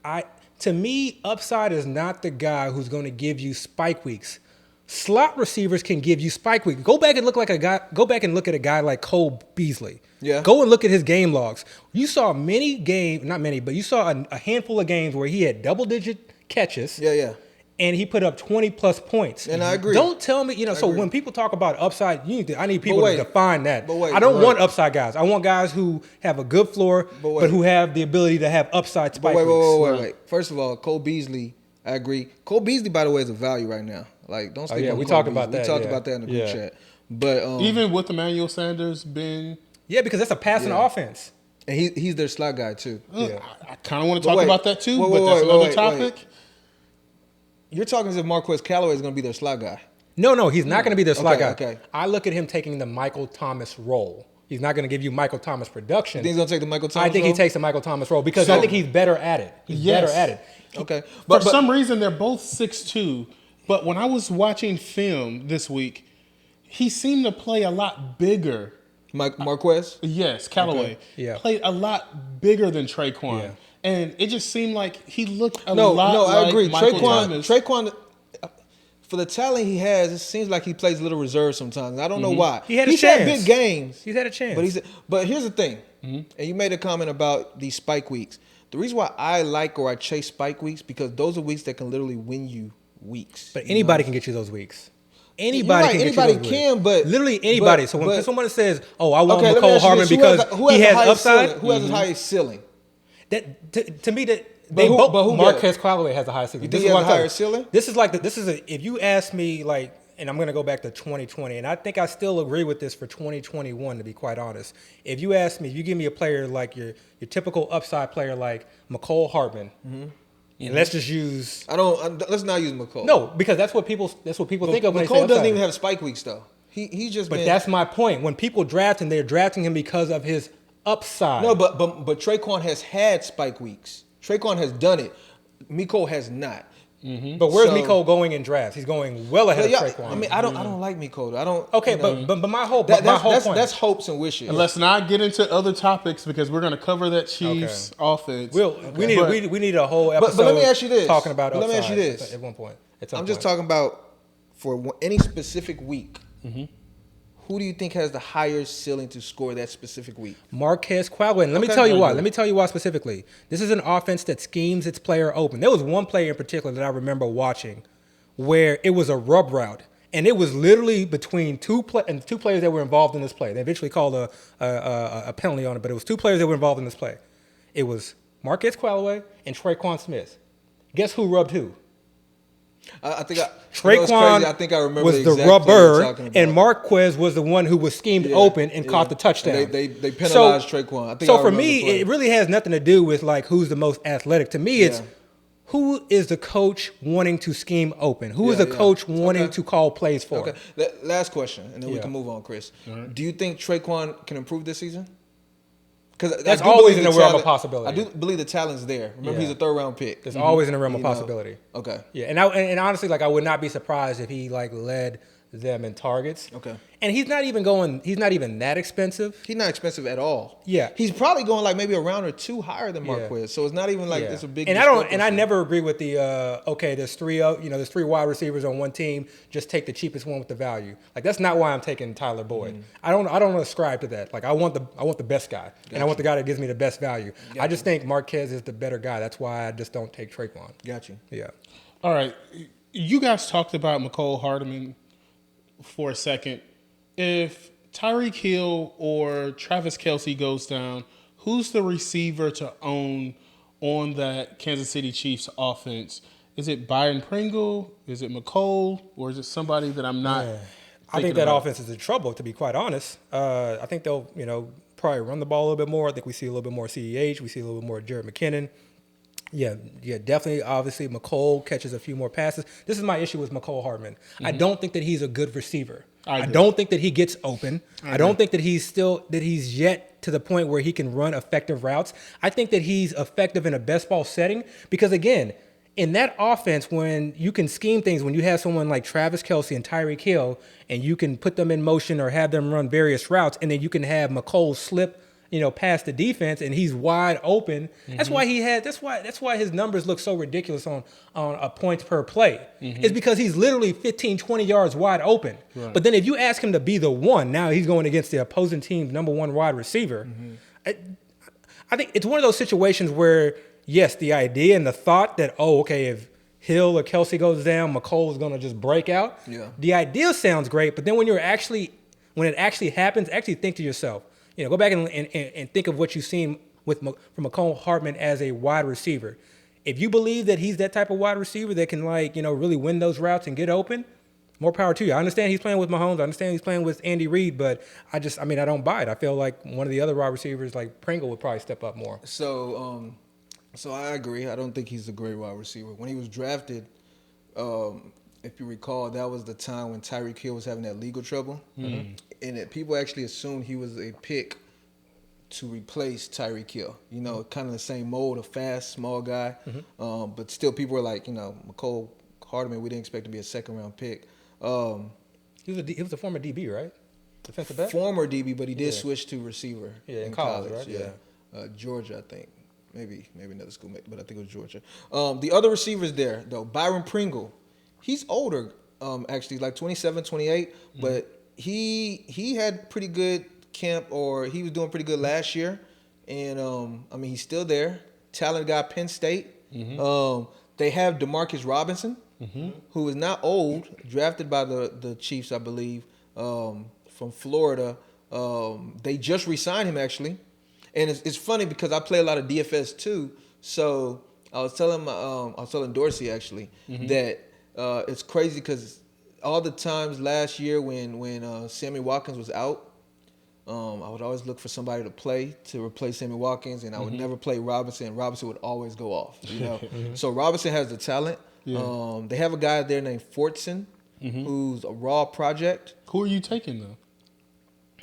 to me, upside is not the guy who's going to give you spike weeks. Slot receivers can give you spike weeks. Go back and look at a guy like Cole Beasley. Yeah. Go and look at his game logs. You saw you saw a handful of games where he had double-digit catches. Yeah. And he put up 20-plus points. And I agree. Don't tell me, when people talk about upside, I need people to define that. I don't want upside guys. I want guys who have a good floor, but who have the ability to have upside spike weeks. Wait. First of all, Cole Beasley, I agree. Cole Beasley, by the way, is a value right now. Like, don't sleep on Cole we talked Beasley. about that. We talked about that in the group chat. But even with Emmanuel Sanders being... Yeah, because that's a passing offense. And he's their slot guy, too. I kind of want to talk about that, too, but that's another topic. You're talking as if Marquez Callaway is going to be their slot guy. No, he's not going to be their slot guy. Okay. I look at him taking the Michael Thomas role. He's not going to give you Michael Thomas production. You think he's going to take the Michael Thomas role? I think he takes the Michael Thomas role because I think he's better at it. He's better at it. Okay. For some reason, they're both 6'2", but when I was watching film this week, he seemed to play a lot bigger. Marquez? Yes, Callaway. Okay. Played a lot bigger than Traquan. Yeah. And it just seemed like he looked a lot like I agree. Michael Thomas. Traquan, for the talent he has, it seems like he plays a little reserved sometimes. I don't know why. He's had big games. He's had a chance. But here's the thing, and you made a comment about these spike weeks. The reason why I like or I chase spike weeks, because those are weeks that can literally win you weeks. But anybody can get you those weeks. Anybody can, but literally anybody. So when someone says, "I want McCole Hardman because he has upside," who has the highest ceiling? That to me Marquez Callaway has the highest ceiling. This is what higher ceiling. This is if you ask me, like, and I'm going to go back to 2020, and I think I still agree with this for 2021, to be quite honest. If you ask me, if you give me a player like your typical upside player like McCole Hardman, and let's just use let's not use McCole. No, because that's what people think of when McCole they say doesn't upside. even have spike weeks though. He just. But that's my point. When people draft him, they're drafting him because of his upside. No, but Traquan has had spike weeks. Traquan has done it. Miko has not. But where's Miko going in drafts? He's going well ahead of Traquan. I mean, I don't like Miko. I don't. Okay, but my whole point. That's hopes and wishes. And let's not get into other topics because we're going to cover that Chiefs offense. We need a whole episode. But let me ask you this. Talking about let me ask you this. At one point. I'm just talking about for any specific week. Who do you think has the higher ceiling to score that specific week? Marquez Callaway. And let me tell you why. Let me tell you why specifically. This is an offense that schemes its player open. There was one player in particular that I remember watching where it was a rub route. And it was literally between two players that were involved in this play. They eventually called a penalty on it, but it was two players that were involved in this play. It was Marquez Callaway and Traquan Smith. Guess who rubbed who? Traquan was the rubber, and Marquez was the one who was schemed open and caught the touchdown. And they penalized Traquan. So for me, it really has nothing to do with like who's the most athletic. To me, it's who is the coach wanting to scheme open? Who is the coach wanting to call plays for? Okay. Last question, and then we can move on, Chris. Right. Do you think Traquan can improve this season? Because that's always in the realm of possibility. I do believe the talent's there. Remember, he's a third-round pick. It's always in the realm of possibility. Okay. Yeah, and honestly, like I would not be surprised if he like led them in targets. Okay. And he's not even that expensive. He's not expensive at all. Yeah. He's probably going like maybe a round or two higher than Marquez. So it's not even like it's a big. And I never agree with the there's three wide receivers on one team, just take the cheapest one with the value. Like that's not why I'm taking Tyler Boyd. I don't ascribe to that. Like I want the best guy. And I want the guy that gives me the best value. I just think Marquez is the better guy. That's why I just don't take Traquan. Got you. Yeah. All right. You guys talked about McCole Hardman for a second. If Tyreek Hill or Travis Kelce goes down, who's the receiver to own on that Kansas City Chiefs offense? Is it Byron Pringle? Is it McCole? Or is it somebody that I'm not? I think that offense is in trouble, to be quite honest. I think they'll, probably run the ball a little bit more. I think we see a little bit more CEH. We see a little bit more Jared McKinnon. Yeah, definitely. Obviously, McCole catches a few more passes. This is my issue with McCole Hardman. I don't think that he's a good receiver. I don't think that he gets open. I don't think that he's yet to the point where he can run effective routes. I think that he's effective in a best ball setting because, again, in that offense, when you can scheme things, when you have someone like Travis Kelce and Tyreek Hill, and you can put them in motion or have them run various routes, and then you can have McCole slip past the defense, and he's wide open. That's why that's why his numbers look so ridiculous on a points per play. It's because he's literally 15, 20 yards wide open. Right. But then if you ask him to be the one, now he's going against the opposing team's number one wide receiver. I think it's one of those situations where, yes, the idea and the thought that, if Hill or Kelce goes down, McCole is going to just break out. Yeah. The idea sounds great, but then when it actually happens, actually think to yourself, go back and think of what you've seen from McCole Hardman as a wide receiver. If you believe that he's that type of wide receiver that can really win those routes and get open, more power to you. I understand he's playing with Mahomes. I understand he's playing with Andy Reid, but I don't buy it. I feel like one of the other wide receivers like Pringle would probably step up more. So I agree. I don't think he's a great wide receiver. When he was drafted, if you recall, that was the time when Tyreek Hill was having that legal trouble. And people actually assumed he was a pick to replace Tyreek Hill. Kind of the same mold, a fast, small guy. But still, people were like, McCole Hardman, we didn't expect to be a second-round pick. He was a former DB, right? Defensive back? Former DB, but he did switch to receiver in college, right? Yeah. Georgia, I think. Maybe another school, but I think it was Georgia. The other receivers there, though, Byron Pringle, he's older, actually, like 27, 28, but he had pretty good camp, or he was doing pretty good last year, and he's still there. Talented guy, Penn State. They have Demarcus Robinson, who is not old, drafted by the Chiefs, I believe, from Florida. They just re-signed him, actually. And it's funny because I play a lot of DFS too. So I was telling Dorsey actually that it's crazy because all the times last year when Sammy Watkins was out, I would always look for somebody to replace Sammy Watkins, and I would never play Robinson. Robinson would always go off, you know. So Robinson has the talent. Yeah. They have a guy there named Fortson, who's a raw project. Who are you taking though?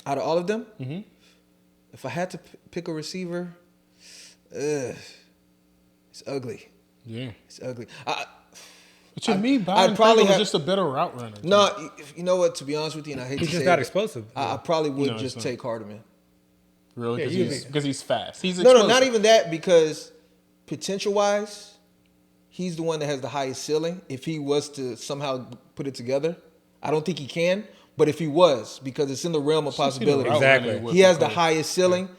Out of all of them, if I had to pick a receiver, it's ugly. Yeah, it's ugly. But to me, Byron Pringle is just a better route runner. No, you know what? To be honest with you, and I hate to say he's just not explosive. I probably would just take Hardman. Really? Because he's fast. He's no, not even that. Because potential-wise, he's the one that has the highest ceiling. If he was to somehow put it together, I don't think he can. But if he was, because it's in the realm of possibility. Exactly. He has the highest ceiling.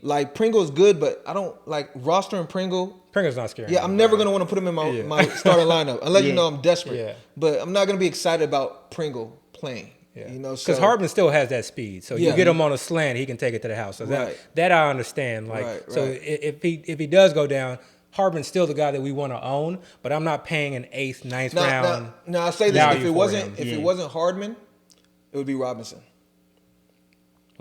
Like, Pringle's good, but I don't like rostering Pringle. Pringle's not scary. Yeah, I'm never going to want to put him in my starting lineup unless you know I'm desperate. Yeah. But I'm not going to be excited about Pringle playing. Yeah. You know, because Hardman still has that speed. So you get him on a slant, he can take it to the house. So that I understand. Like, so if he does go down, Hardman's still the guy that we want to own, but I'm not paying an 8th, 9th round. No, I say this: if it wasn't Hardman, it would be Robinson.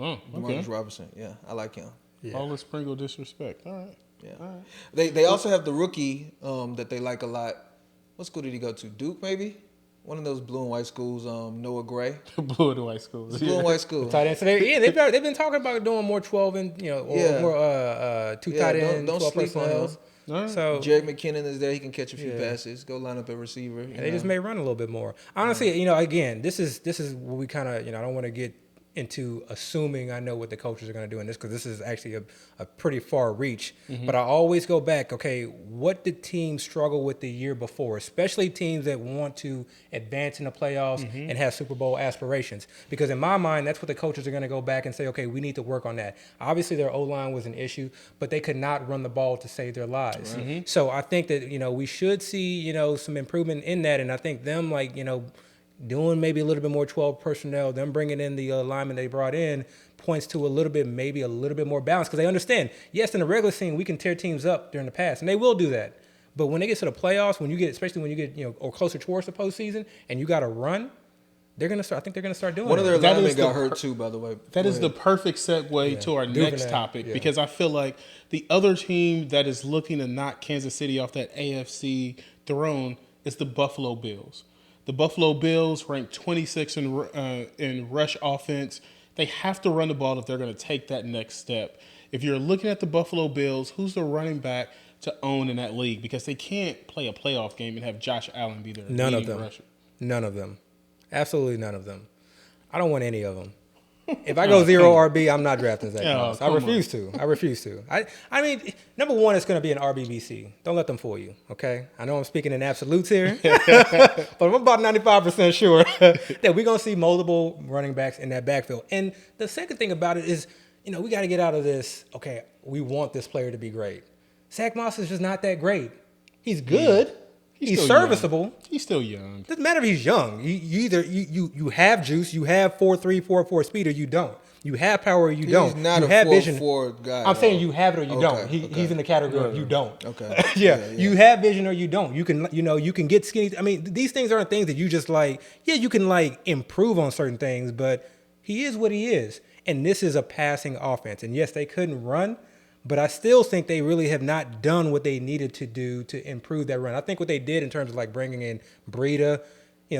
Oh, okay. Robinson. Yeah, I like him. Yeah. All this Pringle disrespect. All right. Yeah. All right. They also have the rookie that they like a lot. What school did he go to? Duke, maybe? One of those blue and white schools, Noah Gray. Blue and white schools. Blue and white school. Tight end. So they've been talking about doing more 12 and more two tight end. Don't 12 sleep on him. Right. So Jared McKinnon is there. He can catch a few passes. Go line up a receiver. They just may run a little bit more. Honestly, again, this is what we kind of, I don't want to get into assuming I know what the coaches are going to do in this, because this is actually a pretty far reach. But I always go back, okay, what did teams struggle with the year before, especially teams that want to advance in the playoffs and have Super Bowl aspirations? Because in my mind, that's what the coaches are going to go back and say, okay, we need to work on that. Obviously, their O-line was an issue, but they could not run the ball to save their lives. Right. So I think that, we should see, some improvement in that. And I think them, doing maybe a little bit more 12 personnel, them bringing in the alignment they brought in, points to maybe a little bit more balance, because they understand, yes, in the regular season, we can tear teams up during the past, and they will do that. But when they get to the playoffs, especially when you get, or closer towards the postseason, and you got to run, I think they're going to start doing it. One of their linemen got hurt too, by the way. That is the perfect segue to our next topic, because I feel like the other team that is looking to knock Kansas City off that AFC throne is the Buffalo Bills. The Buffalo Bills ranked 26 in rush offense. They have to run the ball if they're going to take that next step. If you're looking at the Buffalo Bills, who's the running back to own in that league? Because they can't play a playoff game and have Josh Allen be their leading rusher. None of them. Absolutely none of them. I don't want any of them. If I go 0 RB, I'm not drafting Zach Moss. I refuse to. I mean, number one, it's going to be an RBBC. Don't let them fool you, okay? I know I'm speaking in absolutes here, but I'm about 95% sure that we're going to see multiple running backs in that backfield. And the second thing about it is, we got to get out of this, okay, we want this player to be great. Zach Moss is just not that great. He's good. He's serviceable. Young. He's still young. Doesn't matter if he's young. You have juice, you have 4.3, 4.4 speed, or you don't. You have power or you don't. He's not you a have 4.4 guy. I'm saying you have it or you don't. He's in the category of you don't. Okay. Yeah. You have vision or you don't. You can get skinny. I mean, these things aren't things that you just you can improve on certain things, but he is what he is. And this is a passing offense. And yes, they couldn't run, but I still think they really have not done what they needed to do to improve that run. I think what they did in terms of bringing in Breida,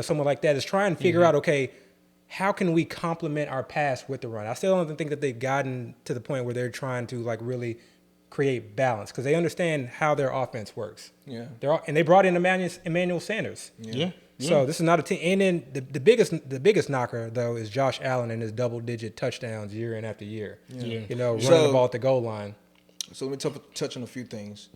someone like that, is try and figure out, okay, how can we complement our pass with the run? I still don't think that they've gotten to the point where they're trying to really create balance, because they understand how their offense works. Yeah. And they brought in Emmanuel Sanders. Yeah. So this is not a team. And then the biggest knocker though is Josh Allen and his double-digit touchdowns year in after year. Yeah. Running the ball at the goal line. So let me touch on a few things.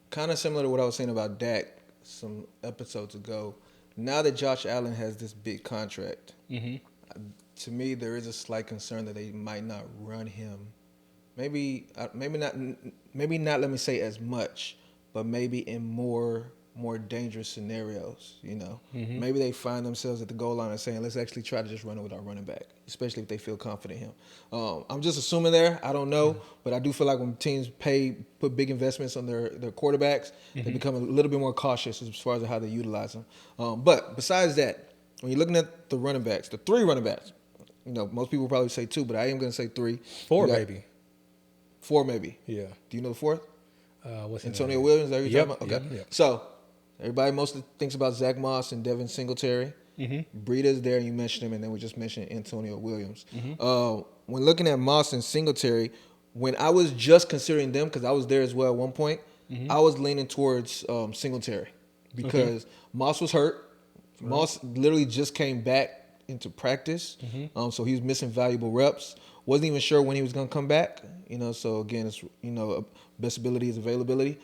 Kind of similar to what I was saying about Dak some episodes ago. Now that Josh Allen has this big contract, to me there is a slight concern that they might not run him. Maybe not. Let me say as much, but maybe in more dangerous scenarios. Maybe they find themselves at the goal line and saying, "Let's actually try to just run it with our running back," especially if they feel confident in him. I'm just assuming there. I don't know, but I do feel like when teams put big investments on their quarterbacks, they become a little bit more cautious as far as how they utilize them. But besides that, when you're looking at the running backs, the 3 running backs, most people probably say 2, but I am going to say 3. 4 maybe. 4 maybe. Yeah. Do you know the 4th? What's Antonio Williams? Is that what you're talking about? Okay. Yep. So everybody mostly thinks about Zach Moss and Devin Singletary. Breida's there, you mentioned him, and then we just mentioned Antonio Williams. When looking at Moss and Singletary, when I was just considering them, because I was there as well at one point, I was leaning towards Singletary because Moss was hurt. Right. Moss literally just came back into practice, so he was missing valuable reps. Wasn't even sure when he was going to come back. So again, it's best ability is availability.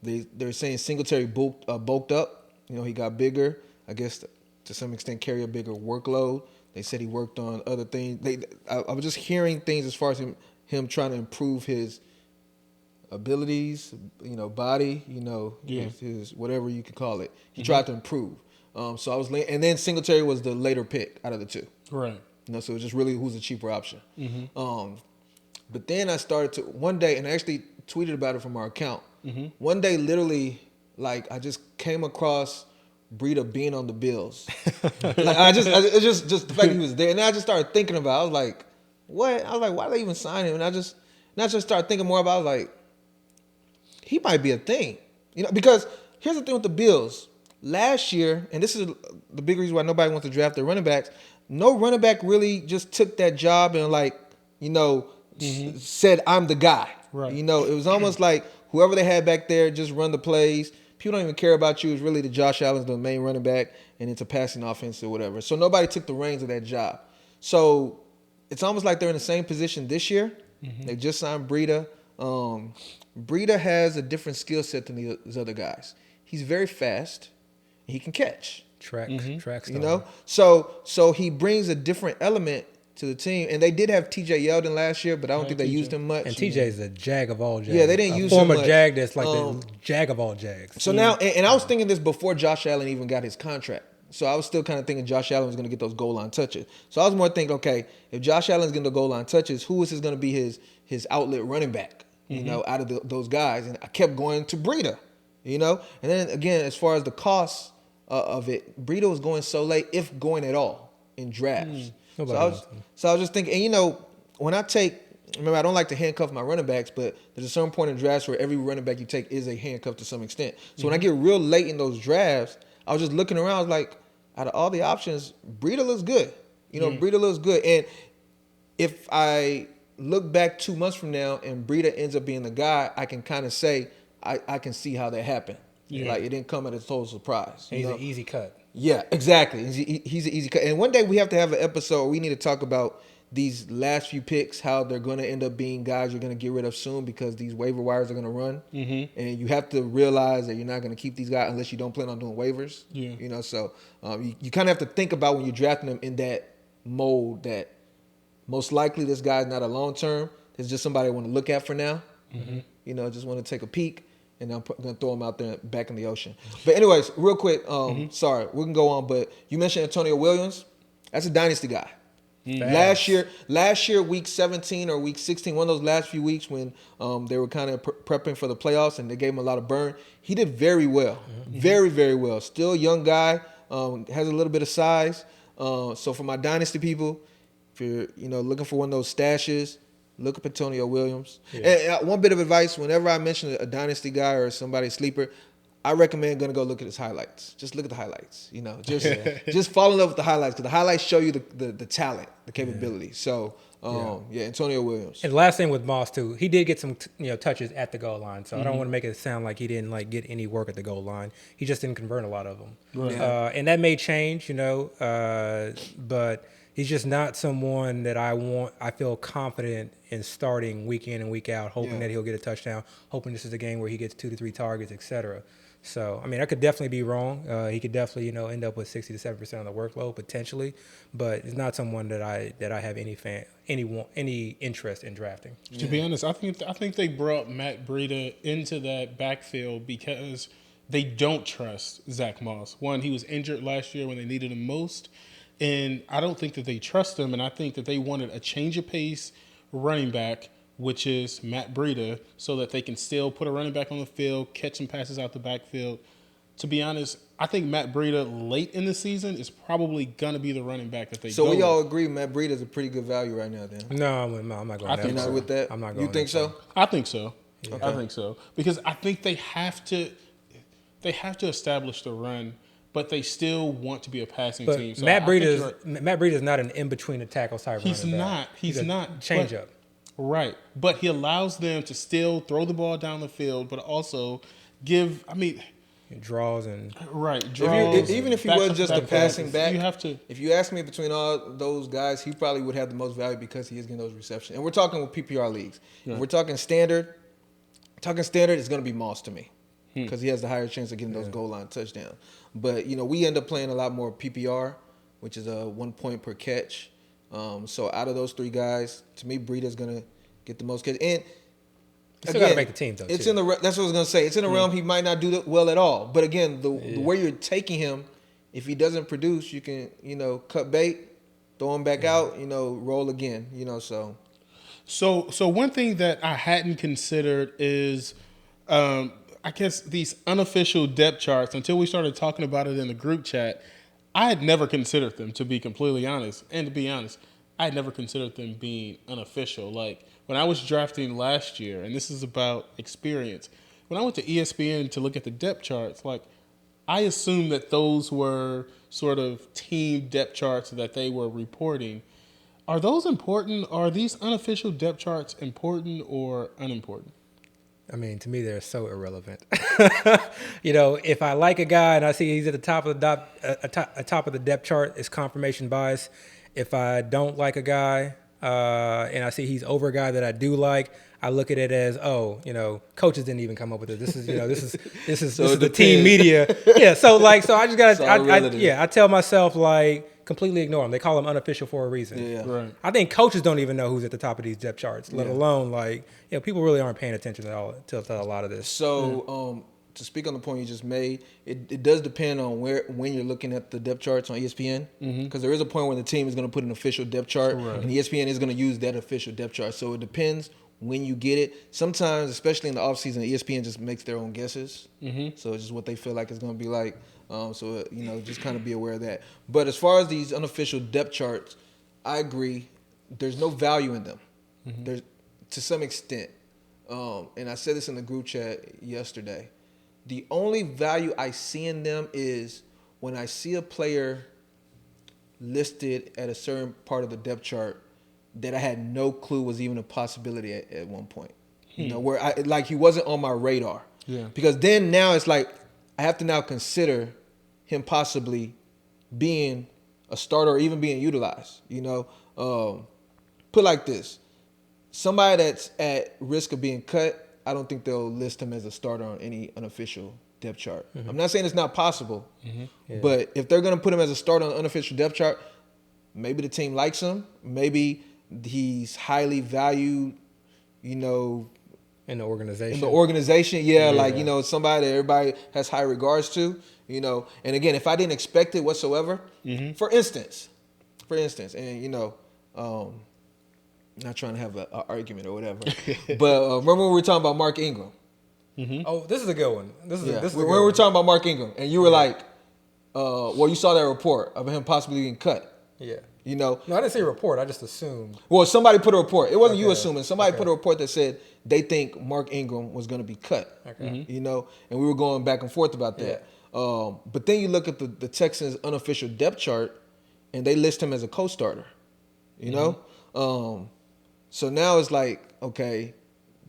They're saying Singletary bulked up. He got bigger. I guess to some extent carry a bigger workload. They said he worked on other things. I was just hearing things as far as him trying to improve his abilities, body, his whatever you could call it. He tried to improve. So I was, and then Singletary was the later pick out of the 2. Right. So it was just really who's the cheaper option. But then I started to one day, and I actually tweeted about it from our account. One day, literally, I just came across Breida being on the Bills. It's just the fact that he was there, and then I just started thinking about it. I was like, what? I was like, why did they even sign him? And I just started thinking more about it. I was like, he might be a thing, because here's the thing with the Bills. Last year, and this is the big reason why nobody wants to draft their running backs. No running back really just took that job and said, I'm the guy. Right. It was almost like whoever they had back there just run the plays. People don't even care about you. It's really the Josh Allen's the main running back, and it's a passing offense or whatever. So nobody took the reins of that job. So it's almost like they're in the same position this year. They just signed Breida. Breida has a different skill set than these other guys. He's very fast. He can catch. Track stuff. So he brings a different element to the team. And they did have TJ Yeldon last year, but I don't think they used him much. And TJ's a jag of all jags. Yeah, they didn't use him much. Former jag that's like the jag of all jags. So now, and I was thinking this before Josh Allen even got his contract. So I was still kind of thinking Josh Allen was going to get those goal line touches. So I was more thinking, okay, if Josh Allen's getting the goal line touches, who is going to be his outlet running back, out of those guys? And I kept going to Breida, And then again, as far as the cost of it, Breida was going so late, if going at all, in drafts. So I was just thinking, and when I remember, I don't like to handcuff my running backs, but there's a certain point in drafts where every running back you take is a handcuff to some extent. So when I get real late in those drafts, I was just looking around, I was like, out of all the options, Breida looks good. Breida looks good. And if I look back 2 months from now and Breida ends up being the guy, I can kind of say, I can see how that happened. Yeah. It didn't come at a total surprise. He's an easy cut. Yeah, exactly. He's an easy cut. And one day we have to have an episode where we need to talk about these last few picks, how they're going to end up being guys you're going to get rid of soon because these waiver wires are going to run. And you have to realize that you're not going to keep these guys unless you don't plan on doing waivers. Yeah. So you kind of have to think about when you're drafting them in that mode that most likely this guy's not a long-term. It's just somebody I want to look at for now. Just want to take a peek. And I'm going to throw him out there back in the ocean. But anyways, real quick, sorry, we can go on. But you mentioned Antonio Williams. That's a dynasty guy. Last year, week 17 or week 16, one of those last few weeks when they were kind of prepping for the playoffs and they gave him a lot of burn, he did very well. Very, very well. Still a young guy, has a little bit of size. So for my dynasty people, if you're looking for one of those stashes, look up Antonio Williams. Yeah. And one bit of advice, whenever I mention a dynasty guy or somebody sleeper, I recommend going to go look at his highlights. Just look at the highlights. Just fall in love with the highlights because the highlights show you the talent, the capability. So, Antonio Williams. And the last thing with Moss too, he did get some touches at the goal line. So I don't want to make it sound like he didn't get any work at the goal line. He just didn't convert a lot of them. Right. And that may change, but he's just not someone that I feel confident in starting week in and week out, hoping that he'll get a touchdown, hoping this is a game where he gets 2 to 3 targets, etc. So, I mean, I could definitely be wrong. He could definitely, end up with 60 to 70% of the workload potentially, but it's not someone that I have any interest in drafting. To be honest, I think they brought Matt Breida into that backfield because they don't trust Zach Moss. One, he was injured last year when they needed him most, and I don't think that they trust him. And I think that they wanted a change of pace running back, which is Matt Breida, so that they can still put a running back on the field, catch some passes out the backfield. to be honest, I think Matt Breida late in the season is probably going to be the running back that they So go we all with. agree Matt Breida is a pretty good value right now then? No, I'm not going I think You're not with that? I'm not going You think so? I think so. Yeah. I think so. Because I think they have to establish the run, but they still want to be a passing But team. So Matt I think Breida is not an in between the tackles type He's running back. not. He's not. Change But- up. Right. But he allows them to still throw the ball down the field, but also give, Draws and right, Even if he was just a passing back, you have to. If you ask me between all those guys, he probably would have the most value because he is getting those receptions. And we're talking with PPR leagues. Yeah. If we're talking standard, it's going to be Moss to me because he has the higher chance of getting those goal line touchdowns. But, we end up playing a lot more PPR, which is a 1 point per catch. So out of those three guys, to me, Breida's going to get the most catch. And still got to make the team, though. It's too. that's what I was going to say. It's in the realm he might not do well at all. But again, the way you're taking him, if he doesn't produce, you can, cut bait, throw him back out, roll again, so. So one thing that I hadn't considered is, I guess these unofficial depth charts. Until we started talking about it in the group chat, I had never considered them, to be completely honest. And to be honest, I had never considered them being unofficial. Like when I was drafting last year, and this is about experience. When I went to ESPN to look at the depth charts, like I assumed that those were sort of team depth charts that they were reporting. Are those important? Are these unofficial depth charts important or unimportant? I mean, to me, they're so irrelevant. If I like a guy and I see he's at the top of the depth chart, it's confirmation bias. If I don't like a guy and I see he's over a guy that I do like, I look at it as, coaches didn't even come up with it. This is the team media. Yeah. So I just gotta, I tell myself completely ignore them. They call them unofficial for a reason. Yeah. Right. I think coaches don't even know who's at the top of these depth charts, let alone people really aren't paying attention at all to a lot of this. So to speak on the point you just made, it does depend on when you're looking at the depth charts on ESPN, because there is a point when the team is going to put an official depth chart, and ESPN is going to use that official depth chart. So it depends when you get it. Sometimes, especially in the offseason, ESPN just makes their own guesses. So it's just what they feel like it's going to be like. Just kind of be aware of that. But as far as these unofficial depth charts, I agree. There's no value in them. There's to some extent. And I said this in the group chat yesterday. The only value I see in them is when I see a player listed at a certain part of the depth chart that I had no clue was even a possibility at one point. Where he wasn't on my radar. Yeah. Because then now it's like I have to now consider him possibly being a starter or even being utilized. Put like this. Somebody that's at risk of being cut, I don't think they'll list him as a starter on any unofficial depth chart. I'm not saying it's not possible, but if they're going to put him as a starter on an unofficial depth chart, maybe the team likes him. Maybe he's highly valued, In the organization. Somebody that everybody has high regards to, And again, if I didn't expect it whatsoever, for instance, and not trying to have an argument or whatever, but remember when we were talking about Mark Ingram? Oh, this is a good one. This is a good When one. we were talking about Mark Ingram, and you were like, you saw that report of him possibly being cut. Yeah. No, I didn't see a report. I just assumed. Well, somebody put a report. It wasn't you Okay. assuming. Somebody Okay. put a report that said they think Mark Ingram was going to be cut. Okay. And we were going back and forth about that. But then you look at the Texans' unofficial depth chart, and they list him as a co-starter. So now it's like, okay,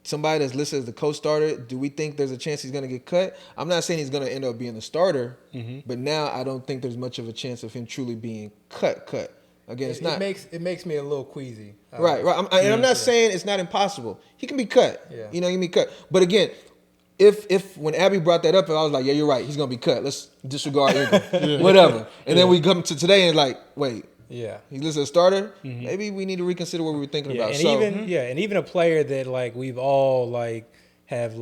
somebody that's listed as the co-starter, do we think there's a chance he's going to get cut? I'm not saying he's going to end up being the starter, but now I don't think there's much of a chance of him truly being cut. Again, it's not. It makes me a little queasy. Right. I'm not saying it's not impossible. He can be cut. Yeah. He can be cut. But again, if when Abby brought that up, and I was like, yeah, you're right. He's gonna be cut. Let's disregard Ingram. Whatever. And then we come to today and like, wait. Yeah. He's listed as starter. Maybe we need to reconsider what we were thinking about. And even a player that we've all have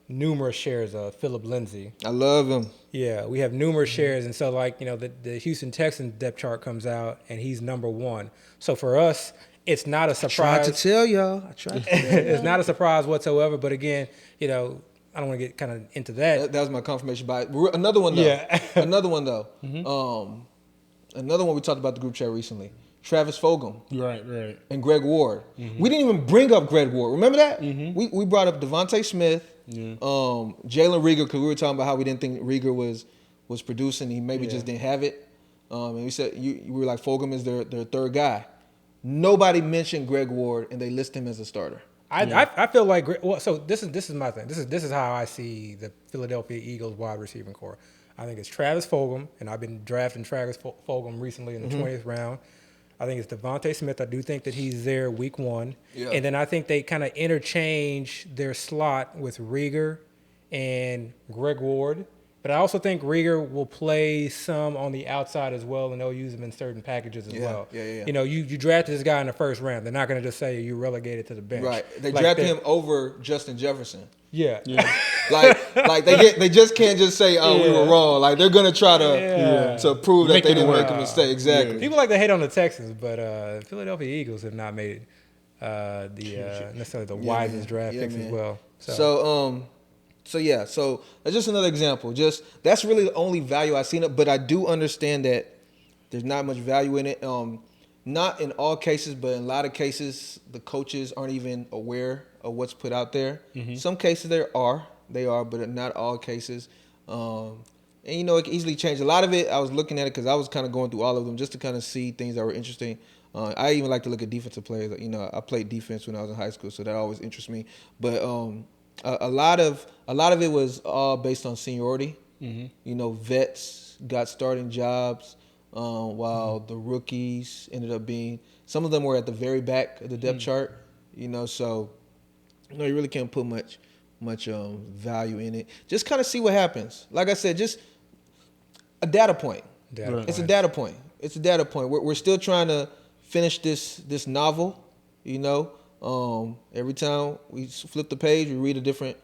numerous shares of, Philip Lindsay. I love him. Yeah, we have numerous shares, and so the Houston Texans depth chart comes out, and he's number one. So for us, it's not a surprise. I tried to tell y'all. It's not a surprise whatsoever. But again, I don't want to get kind of into that. That was my confirmation bias. Another one though. Yeah. Another one though. Another one we talked about the group chat recently. Travis Fulgham. Right. And Greg Ward. We didn't even bring up Greg Ward. Remember that? We brought up Devontae Smith, Jalen Rieger, because we were talking about how we didn't think Rieger was producing. He maybe just didn't have it. And we said we were like Fulgham is their third guy. Nobody mentioned Greg Ward, and they list him as a starter. I feel like so this is my thing. This is how I see the Philadelphia Eagles wide receiving core. I think it's Travis Fulgham, and I've been drafting Travis Fulgham recently in the 20th round. I think it's Devontae Smith. I do think that he's there week 1. Yeah. And then I think they kind of interchange their slot with Rieger and Greg Ward. But I also think Rieger will play some on the outside as well, and they'll use him in certain packages as well. Yeah. You know, you drafted this guy in the first round. They're not going to just say you relegated to the bench. Right. They drafted him over Justin Jefferson. Yeah. like they just can't just say, we were wrong. Like they're gonna try to prove that they didn't make a mistake. Exactly. Yeah. People like to hate on the Texans, but Philadelphia Eagles have not made necessarily the wisest draft picks as well. So that's just another example. That's really the only value I've seen it, but I do understand that there's not much value in it. Not in all cases, but in a lot of cases, the coaches aren't even aware of what's put out there. Some cases they are, but not all cases. And you know, it can easily change. A lot of it, I was looking at it because I was kind of going through all of them just to kind of see things that were interesting. I even like to look at defensive players. You know, I played defense when I was in high school, so that always interests me. But a lot of it was all based on seniority. You know, vets got starting jobs, while the rookies ended up being, some of them were at the very back of the depth chart. You know, so you really can't put much value in it. Just kind of see what happens. Like I said, just a data point. It's a data point. We're still trying to finish this novel. You know, every time we flip the page, we read a different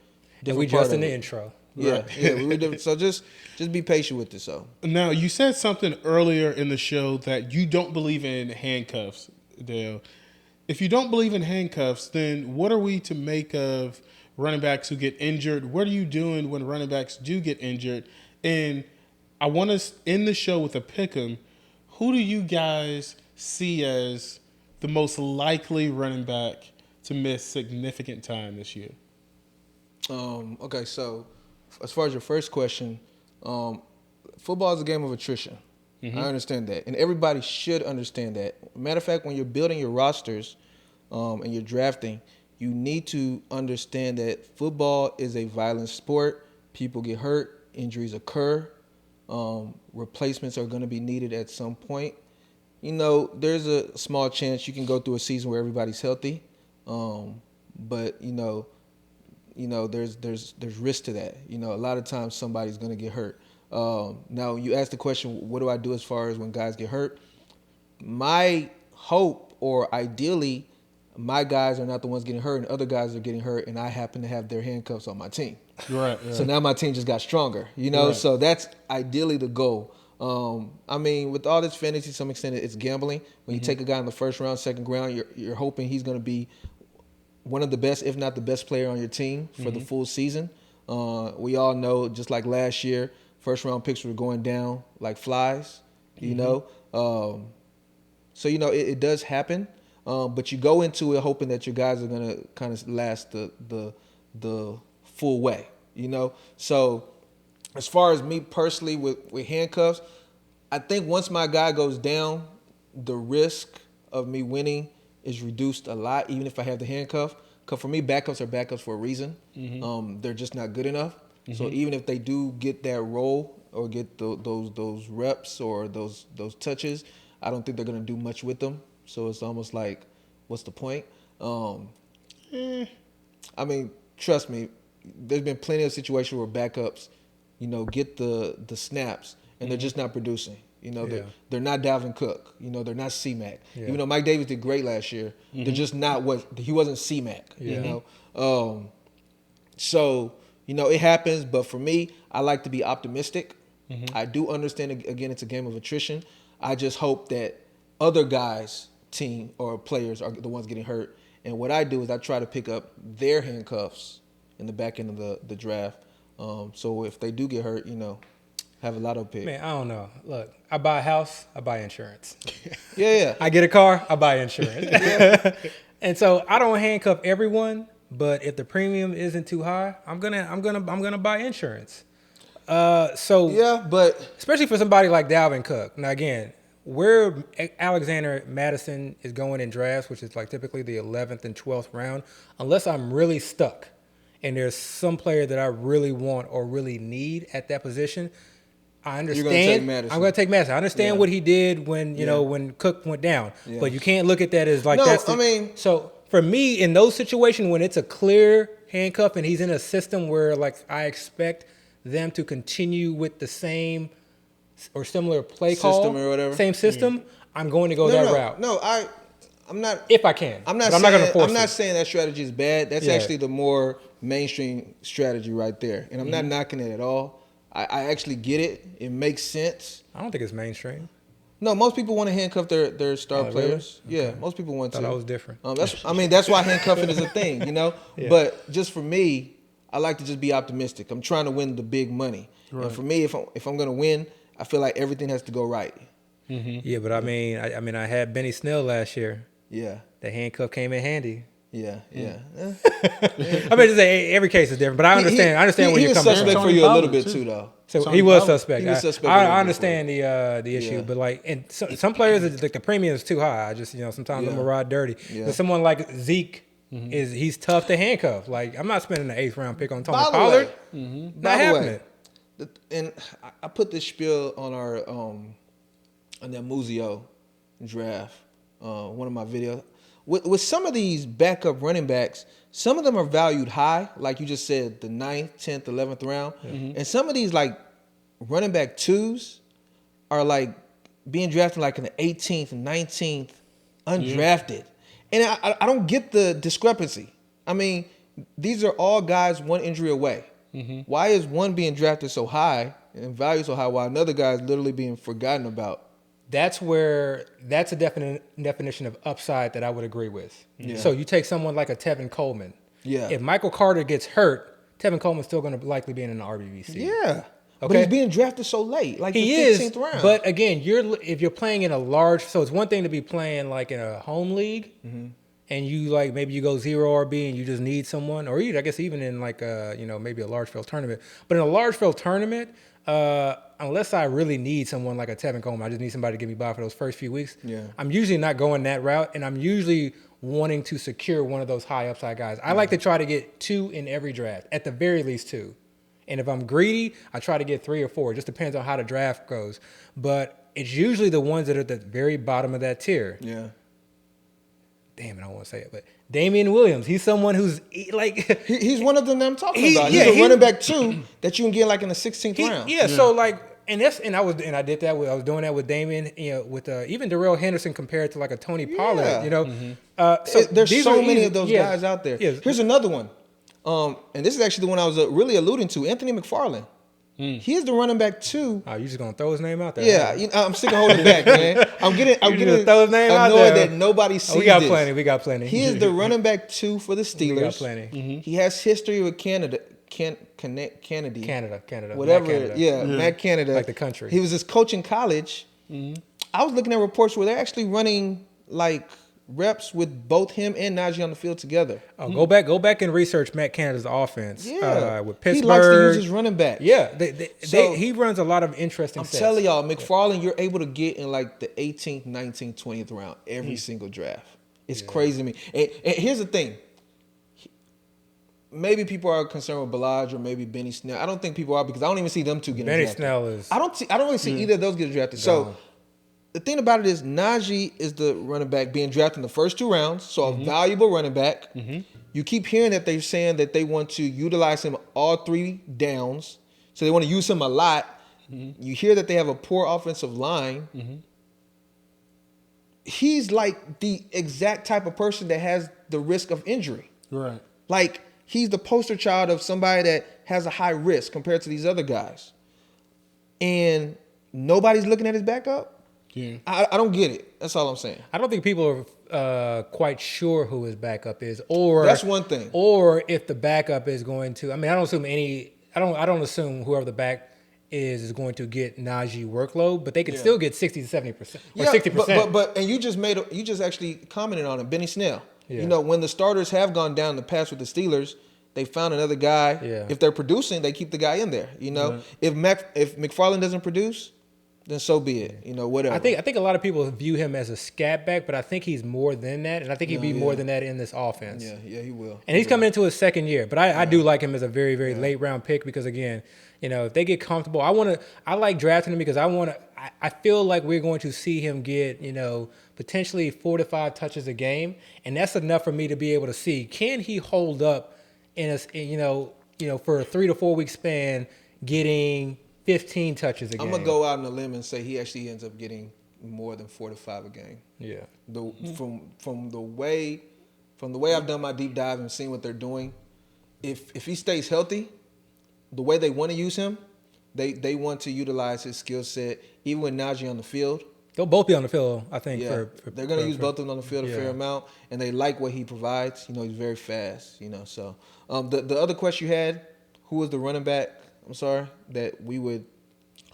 and we part just of in the it. intro. We read different. So just be patient with this. So now you said something earlier in the show that you don't believe in handcuffs, Dayo. If you don't believe in handcuffs, then what are we to make of running backs who get injured? What are you doing when running backs do get injured? And I want to end the show with a pick'em. Who do you guys see as the most likely running back to miss significant time this year? Okay, so as far as your first question, football is a game of attrition. I understand that, and everybody should understand that. Matter of fact, when you're building your rosters and you're drafting, you need to understand that football is a violent sport. People get hurt, injuries occur, replacements are going to be needed at some point. You know, there's a small chance you can go through a season where everybody's healthy, but you know, there's risk to that. You know, a lot of times somebody's going to get hurt. Now, you asked the question, what do I do as far as when guys get hurt? My hope, or ideally, my guys are not the ones getting hurt, and other guys are getting hurt, and I happen to have their handcuffs on my team. Right. So now my team just got stronger. You know, so that's ideally the goal. I mean, with all this fantasy, to some extent, it's gambling. When you take a guy in the first round, second round, you're hoping he's going to be one of the best, if not the best player on your team for the full season. We all know, just like last year, first round picks were going down like flies, you know. So, you know, it does happen. But you go into it hoping that your guys are going to kind of last the full way, you know. So as far as me personally with handcuffs, I think once my guy goes down, the risk of me winning is reduced a lot, even if I have the handcuff. Because for me, backups are backups for a reason. They're just not good enough. So even if they do get that role or get those reps or those touches, I don't think they're going to do much with them. So it's almost like, what's the point? I mean, trust me, there's been plenty of situations where backups, you know, get the snaps and they're just not producing. You know, they're not Dalvin Cook. You know, they're not C-Mac. Even though Mike Davis did great last year, they're just not he wasn't C-Mac, you know. So, you know, it happens. But for me, I like to be optimistic. I do understand, again, it's a game of attrition. I just hope that other guys' team or players are the ones getting hurt. And what I do is I try to pick up their handcuffs in the back end of the draft. So if they do get hurt, have a lotto pick. Man, I don't know. Look, I buy a house, I buy insurance. Yeah. I get a car, I buy insurance. And so I don't handcuff everyone, but if the premium isn't too high, I'm gonna buy insurance. Yeah, but especially for somebody like Dalvin Cook. Now again, where Alexander Madison is going in drafts, which is like typically the 11th and 12th round, unless I'm really stuck and there's some player that I really want or really need at that position, I understand. You're gonna take Madison. I'm going to take Madison. I understand what he did when when Cook went down, but you can't look at that as like that's. So for me, in those situations when it's a clear handcuff and he's in a system where like I expect them to continue with the same or similar play call, system or whatever, same system, I'm going to go that route. No, I'm not. If I can, I'm not going to force. I'm not saying that strategy is bad. That's actually the more mainstream strategy right there, and I'm not knocking it at all. I actually get it. It makes sense. I don't think it's mainstream. No, most people want to handcuff their star players. Really? Yeah, most people want to. Thought I was different. That's why handcuffing is a thing, Yeah. But just for me, I like to just be optimistic. I'm trying to win the big money, and for me, if I'm going to win, I feel like everything has to go right. Mm-hmm. Yeah, but I mean, I had Benny Snell last year. Yeah, the handcuff came in handy. Yeah. I mean, just say every case is different, but I understand. I understand where you're coming from. He was suspect for you a little bit too, though. So he was suspect. He was suspect. I understand the issue, but like, and some players, like the premium is too high. I just sometimes I'm gonna ride dirty. Yeah. But someone like Zeke he's tough to handcuff. Like I'm not spending an 8th round pick on Tony Pollard. Not happening. And I put this spiel on our on that Muzio draft, one of my videos. With some of these backup running backs, some of them are valued high, like you just said, the 9th, 10th, 11th round. And some of these like running back 2s are like being drafted like in the 18th, 19th, undrafted. And I don't get the discrepancy. I mean, these are all guys one injury away. Why is one being drafted so high and valued so high while another guy is literally being forgotten about? That's a definition of upside that I would agree with. Yeah. So you take someone like a Tevin Coleman. Yeah. If Michael Carter gets hurt, Tevin Coleman's still going to likely be in an RBBC. Yeah. Okay. But he's being drafted so late, like the 15th round. But again, if you're playing in a large, so it's one thing to be playing like in a home league, and you like maybe you go 0 RB and you just need someone, or I guess even in like maybe a large field tournament. But in a large field tournament, unless I really need someone like a Tevin Coleman, I just need somebody to get me by for those first few weeks. Yeah. I'm usually not going that route, and I'm usually wanting to secure one of those high upside guys. I like to try to get 2 in every draft, at the very least 2. And if I'm greedy, I try to get 3 or 4. It just depends on how the draft goes. But it's usually the ones that are at the very bottom of that tier. Yeah. Damn it, I don't want to say it, but Damian Williams, he's someone who's like... he's one of them that I'm talking about. He's a running back 2 that you can get like in the 16th round. Yeah, so like... I did that. I was doing that with Damian, with even Darrell Henderson compared to like a Tony Pollard. So there's so many of those guys out there. Yeah. Here's another one, and this is actually the one I was really alluding to. Anthony McFarland. He is the running back 2. Oh, you just gonna throw his name out there? Yeah, I'm sick of holding back, man. I'm getting throw his name out there. That nobody sees. We got plenty. He is the running back 2 for the Steelers. We got plenty. He has history with Canada. Canada. Whatever. Canada. Yeah, Matt Canada. Like the country. He was his coach in college. I was looking at reports where they're actually running like reps with both him and Najee on the field together. Oh, go back and research Matt Canada's offense. Yeah, with Pittsburgh. He likes to use his running back. Yeah, he runs a lot of interesting sets. I'm telling y'all, McFarland, you're able to get in like the 18th, 19th, 20th round every single draft. It's crazy to me. And here's the thing. Maybe people are concerned with Ballage or maybe Benny Snell. I don't think people are because I don't even see them two getting drafted. Snell is... I don't really see either of those getting drafted. So the thing about it is Najee is the running back being drafted in the first 2 rounds, so a valuable running back. You keep hearing that they're saying that they want to utilize him all 3 downs, so they want to use him a lot. You hear that they have a poor offensive line. He's like the exact type of person that has the risk of injury. Right. Like... He's the poster child of somebody that has a high risk compared to these other guys. And nobody's looking at his backup? Yeah. I don't get it. That's all I'm saying. I don't think people are quite sure who his backup is, or That's one thing. Or if the backup is going to. I mean, I don't assume any. I don't assume whoever the back is going to get Najee workload, but they could still get 60 to 70% or 60%. But and you just actually commented on it, Benny Snell. Yeah. You know, when the starters have gone down in the past with the Steelers, they found another guy. Yeah. If they're producing, they keep the guy in there. You know, if McFarland doesn't produce, then so be it. You know, whatever. I think a lot of people view him as a scat back, but I think he's more than that, and I think he'd be more than that in this offense. Yeah, he will. And he's coming into his second year, but I do like him as a very, very late round pick because again, you know, if they get comfortable, I like drafting him because I feel like we're going to see him get, you know, potentially 4 to 5 touches a game, and that's enough for me to be able to see, can he hold up for a 3 to 4 week span getting 15 touches a game. I'm gonna go out on a limb and say he actually ends up getting more than 4 to 5 a game. Yeah. From the way I've done my deep dive and seen what they're doing, if he stays healthy, the way they want to use him, they want to utilize his skill set even with Najee on the field. They'll both be on the field, I think. Yeah, they're gonna use both of them on the field a fair amount, and they like what he provides. You know, he's very fast. You know, so the other question you had, who was the running back? I'm sorry, that we would.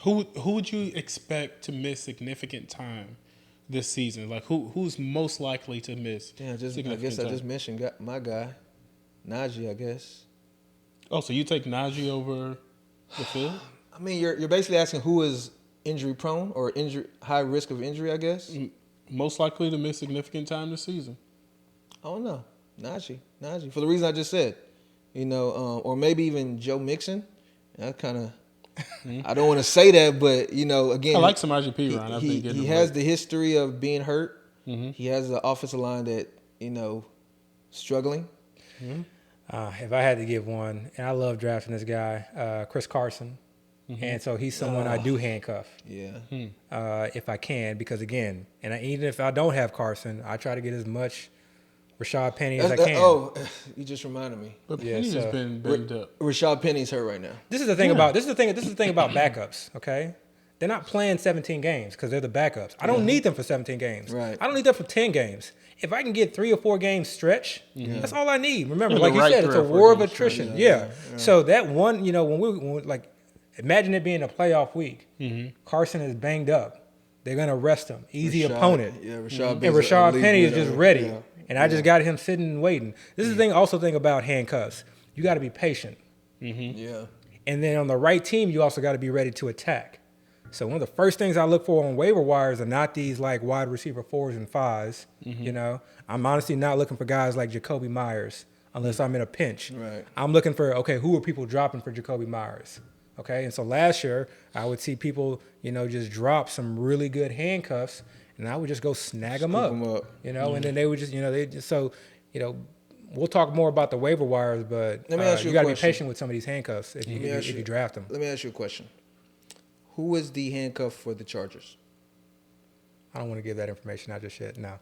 Who would you expect to miss significant time this season? Like who's most likely to miss? Yeah, I just mentioned my guy, Najee. I guess. Oh, so you take Najee over the field? I mean, you're basically asking who is injury prone or high risk of injury. I guess. Most likely to miss significant time this season. I don't know, Najee for the reason I just said. You know, or maybe even Joe Mixon. I kind of, I don't want to say that, but you know, again, I like Samaje Perine. He has the history of being hurt. Mm-hmm. He has an offensive line that struggling. Mm-hmm. If I had to give one, and I love drafting this guy, Chris Carson, and so he's someone I do handcuff. Yeah. If I can, because again, even if I don't have Carson, I try to get as much Rashad Penny as I can. You just reminded me. But Penny's been banged up. Rashad Penny's hurt right now. This is the thing about backups. Okay, they're not playing 17 games because they're the backups. I don't need them for 17 games. Right. I don't need them for 10 games. If I can get 3 or 4 games stretch, that's all I need. Remember, Yeah, like you right said, it's a 3 or 4 war of games attrition. stretch. Yeah. So that one, imagine it being a playoff week. Carson is banged up. They're gonna rest him. Easy opponent. Yeah, Rashad Penny is just ready. Yeah. And I just got him sitting and waiting. This is the thing. Also, think about handcuffs. You got to be patient. Yeah. And then on the right team, you also got to be ready to attack. So one of the first things I look for on waiver wires are not these like wide receiver 4s and 5s. You know, I'm honestly not looking for guys like Jacoby Myers unless I'm in a pinch. Right. I'm looking for who are people dropping for Jacoby Myers? Okay, and so last year I would see people just drop some really good handcuffs. And I would just go snag them up. And then they would just, we'll talk more about the waiver wires, but you got to be patient with some of these handcuffs if you draft them. Let me ask you a question. Who is the handcuff for the Chargers? I don't want to give that information out just yet. No.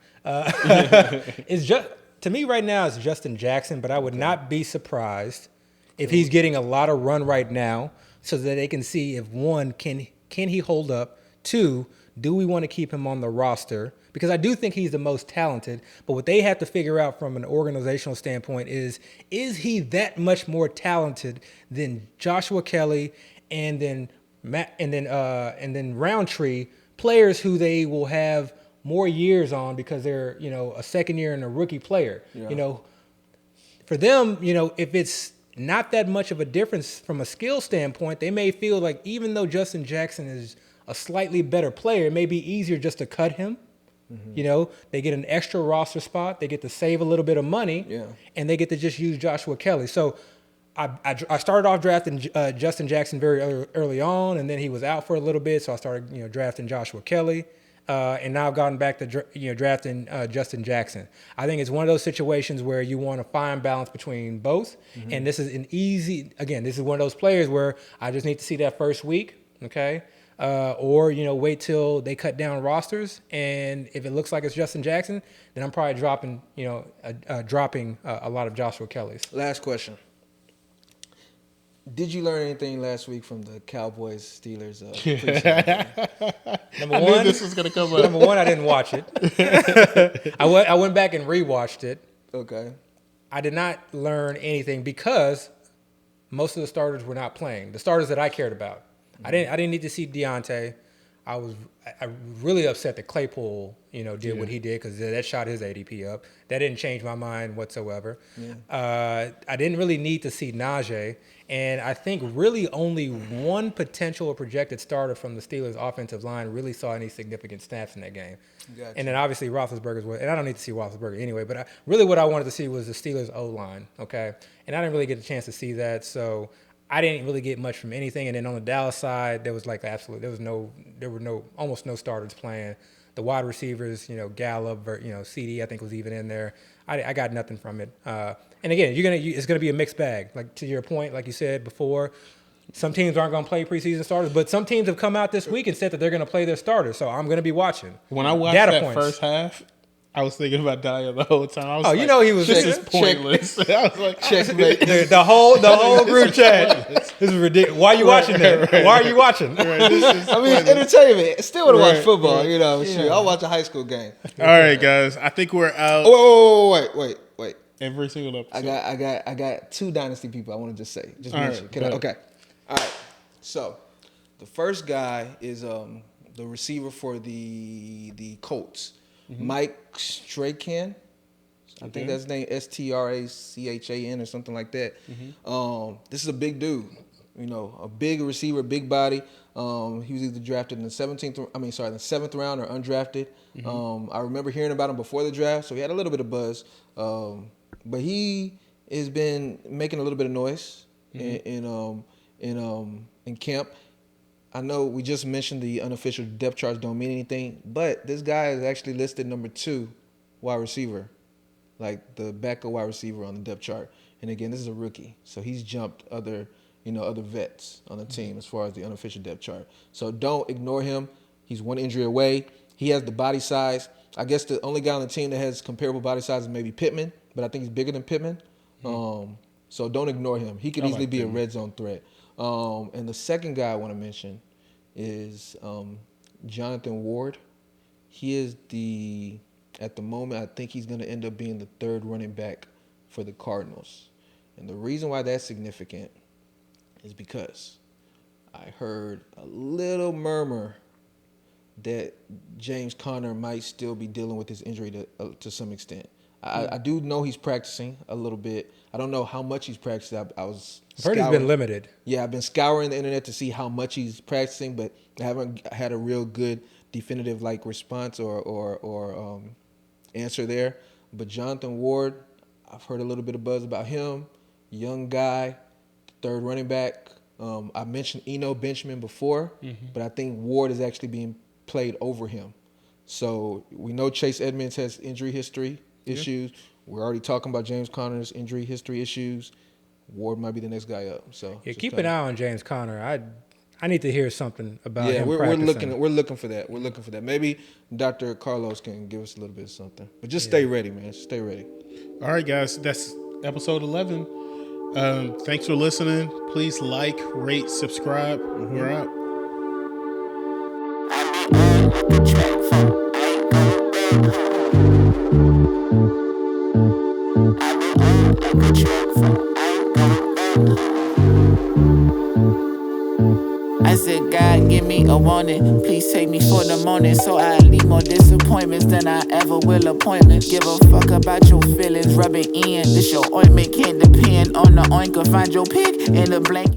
It's just, to me right now, it's Justin Jackson, but I would not be surprised if he's getting a lot of run right now so that they can see if, one, can he hold up, two, do we want to keep him on the roster? Because I do think he's the most talented, but what they have to figure out from an organizational standpoint is he that much more talented than Joshua Kelly and then Roundtree, players who they will have more years on because they're, a second year and a rookie player. Yeah. For them, if it's not that much of a difference from a skill standpoint, they may feel like even though Justin Jackson is a slightly better player, it may be easier just to cut him. They get an extra roster spot. They get to save a little bit of money, and they get to just use Joshua Kelly. So I started off drafting Justin Jackson very early on, and then he was out for a little bit, so I started drafting Joshua Kelly, and now I've gotten back to drafting Justin Jackson. I think it's one of those situations where you want to find balance between both, and this is this is one of those players where I just need to see that first week, okay? Or wait till they cut down rosters, and if it looks like it's Justin Jackson, then I'm probably dropping a lot of Joshua Kelly's. Last question. Did you learn anything last week from the Cowboys Steelers? Number one, this was gonna come up. Number one, I didn't watch it. I went back and rewatched it. Okay. I did not learn anything because most of the starters were not playing. The starters that I cared about. I didn't need to see Deontay. I really upset that Claypool, did what he did because that shot his ADP up. That didn't change my mind whatsoever. Yeah. I didn't really need to see Najee. And I think really only one potential or projected starter from the Steelers' offensive line really saw any significant snaps in that game. Gotcha. And then obviously Roethlisberger's was, and I don't need to see Roethlisberger anyway, but really what I wanted to see was the Steelers' O-line, okay? And I didn't really get a chance to see that, so I didn't really get much from anything. And then on the Dallas side, there was almost no starters playing. The wide receivers, Gallup, CD, I think was even in there. I got nothing from it. And again, it's gonna be a mixed bag. Like to your point, like you said before, some teams aren't gonna play preseason starters, but some teams have come out this week and said that they're gonna play their starters. So I'm gonna be watching. When I watched that first half, I was thinking about Dayo the whole time. I was he was. This is pointless. I was like, checkmate. The whole group chat. This is ridiculous. Why are you watching that? Right. Why are you watching? It's entertainment. Still want to watch football. Right. Sure. I'll watch a high school game. All right, guys. I think we're out. Oh, wait. Every single episode. I got two dynasty people I want to just say. Just all mention. right, Okay. All right. So the first guy is the receiver for the Colts, Mike Strahan. I think that's his name, Strachan or something like that. This is a big dude, a big receiver, big body. He was either drafted in the 7th round or undrafted. I remember hearing about him before the draft, so he had a little bit of buzz. But he has been making a little bit of noise in camp. I know we just mentioned the unofficial depth charts don't mean anything, but this guy is actually listed number 2 wide receiver, like the backup wide receiver on the depth chart. And again, this is a rookie, so he's jumped other vets on the team as far as the unofficial depth chart. So don't ignore him. He's one injury away. He has the body size. I guess the only guy on the team that has comparable body size is maybe Pittman, but I think he's bigger than Pittman. So don't ignore him. He could easily be a red zone threat. And the second guy I want to mention is Jonathan Ward. He is at the moment, I think he's going to end up being the 3rd running back for the Cardinals. And the reason why that's significant is because I heard a little murmur that James Conner might still be dealing with his injury to some extent. I do know he's practicing a little bit. I don't know how much he's practicing. I've heard he's been limited. Yeah, I've been scouring the internet to see how much he's practicing, but I haven't had a real good definitive response or answer there. But Jonathan Ward, I've heard a little bit of buzz about him. Young guy, 3rd running back. I mentioned Eno Benjamin before, but I think Ward is actually being played over him. So we know Chase Edmonds has injury history issues. We're already talking about James Conner's injury history issues. Ward might be the next guy up. So keep an eye on James Conner. I need to hear something about him. We're looking for that. Maybe Dr. Carlos can give us a little bit of something. But just stay ready, man. Stay ready. All right, guys. That's episode 11. Thanks for listening. Please like, rate, subscribe. We're out. I said, God, give me a warning. Please take me for the morning, so I leave more disappointments than I ever will appointments. Give a fuck about your feelings, rub it in. This your ointment, can't depend on the oinker. Find your pick in the blanket.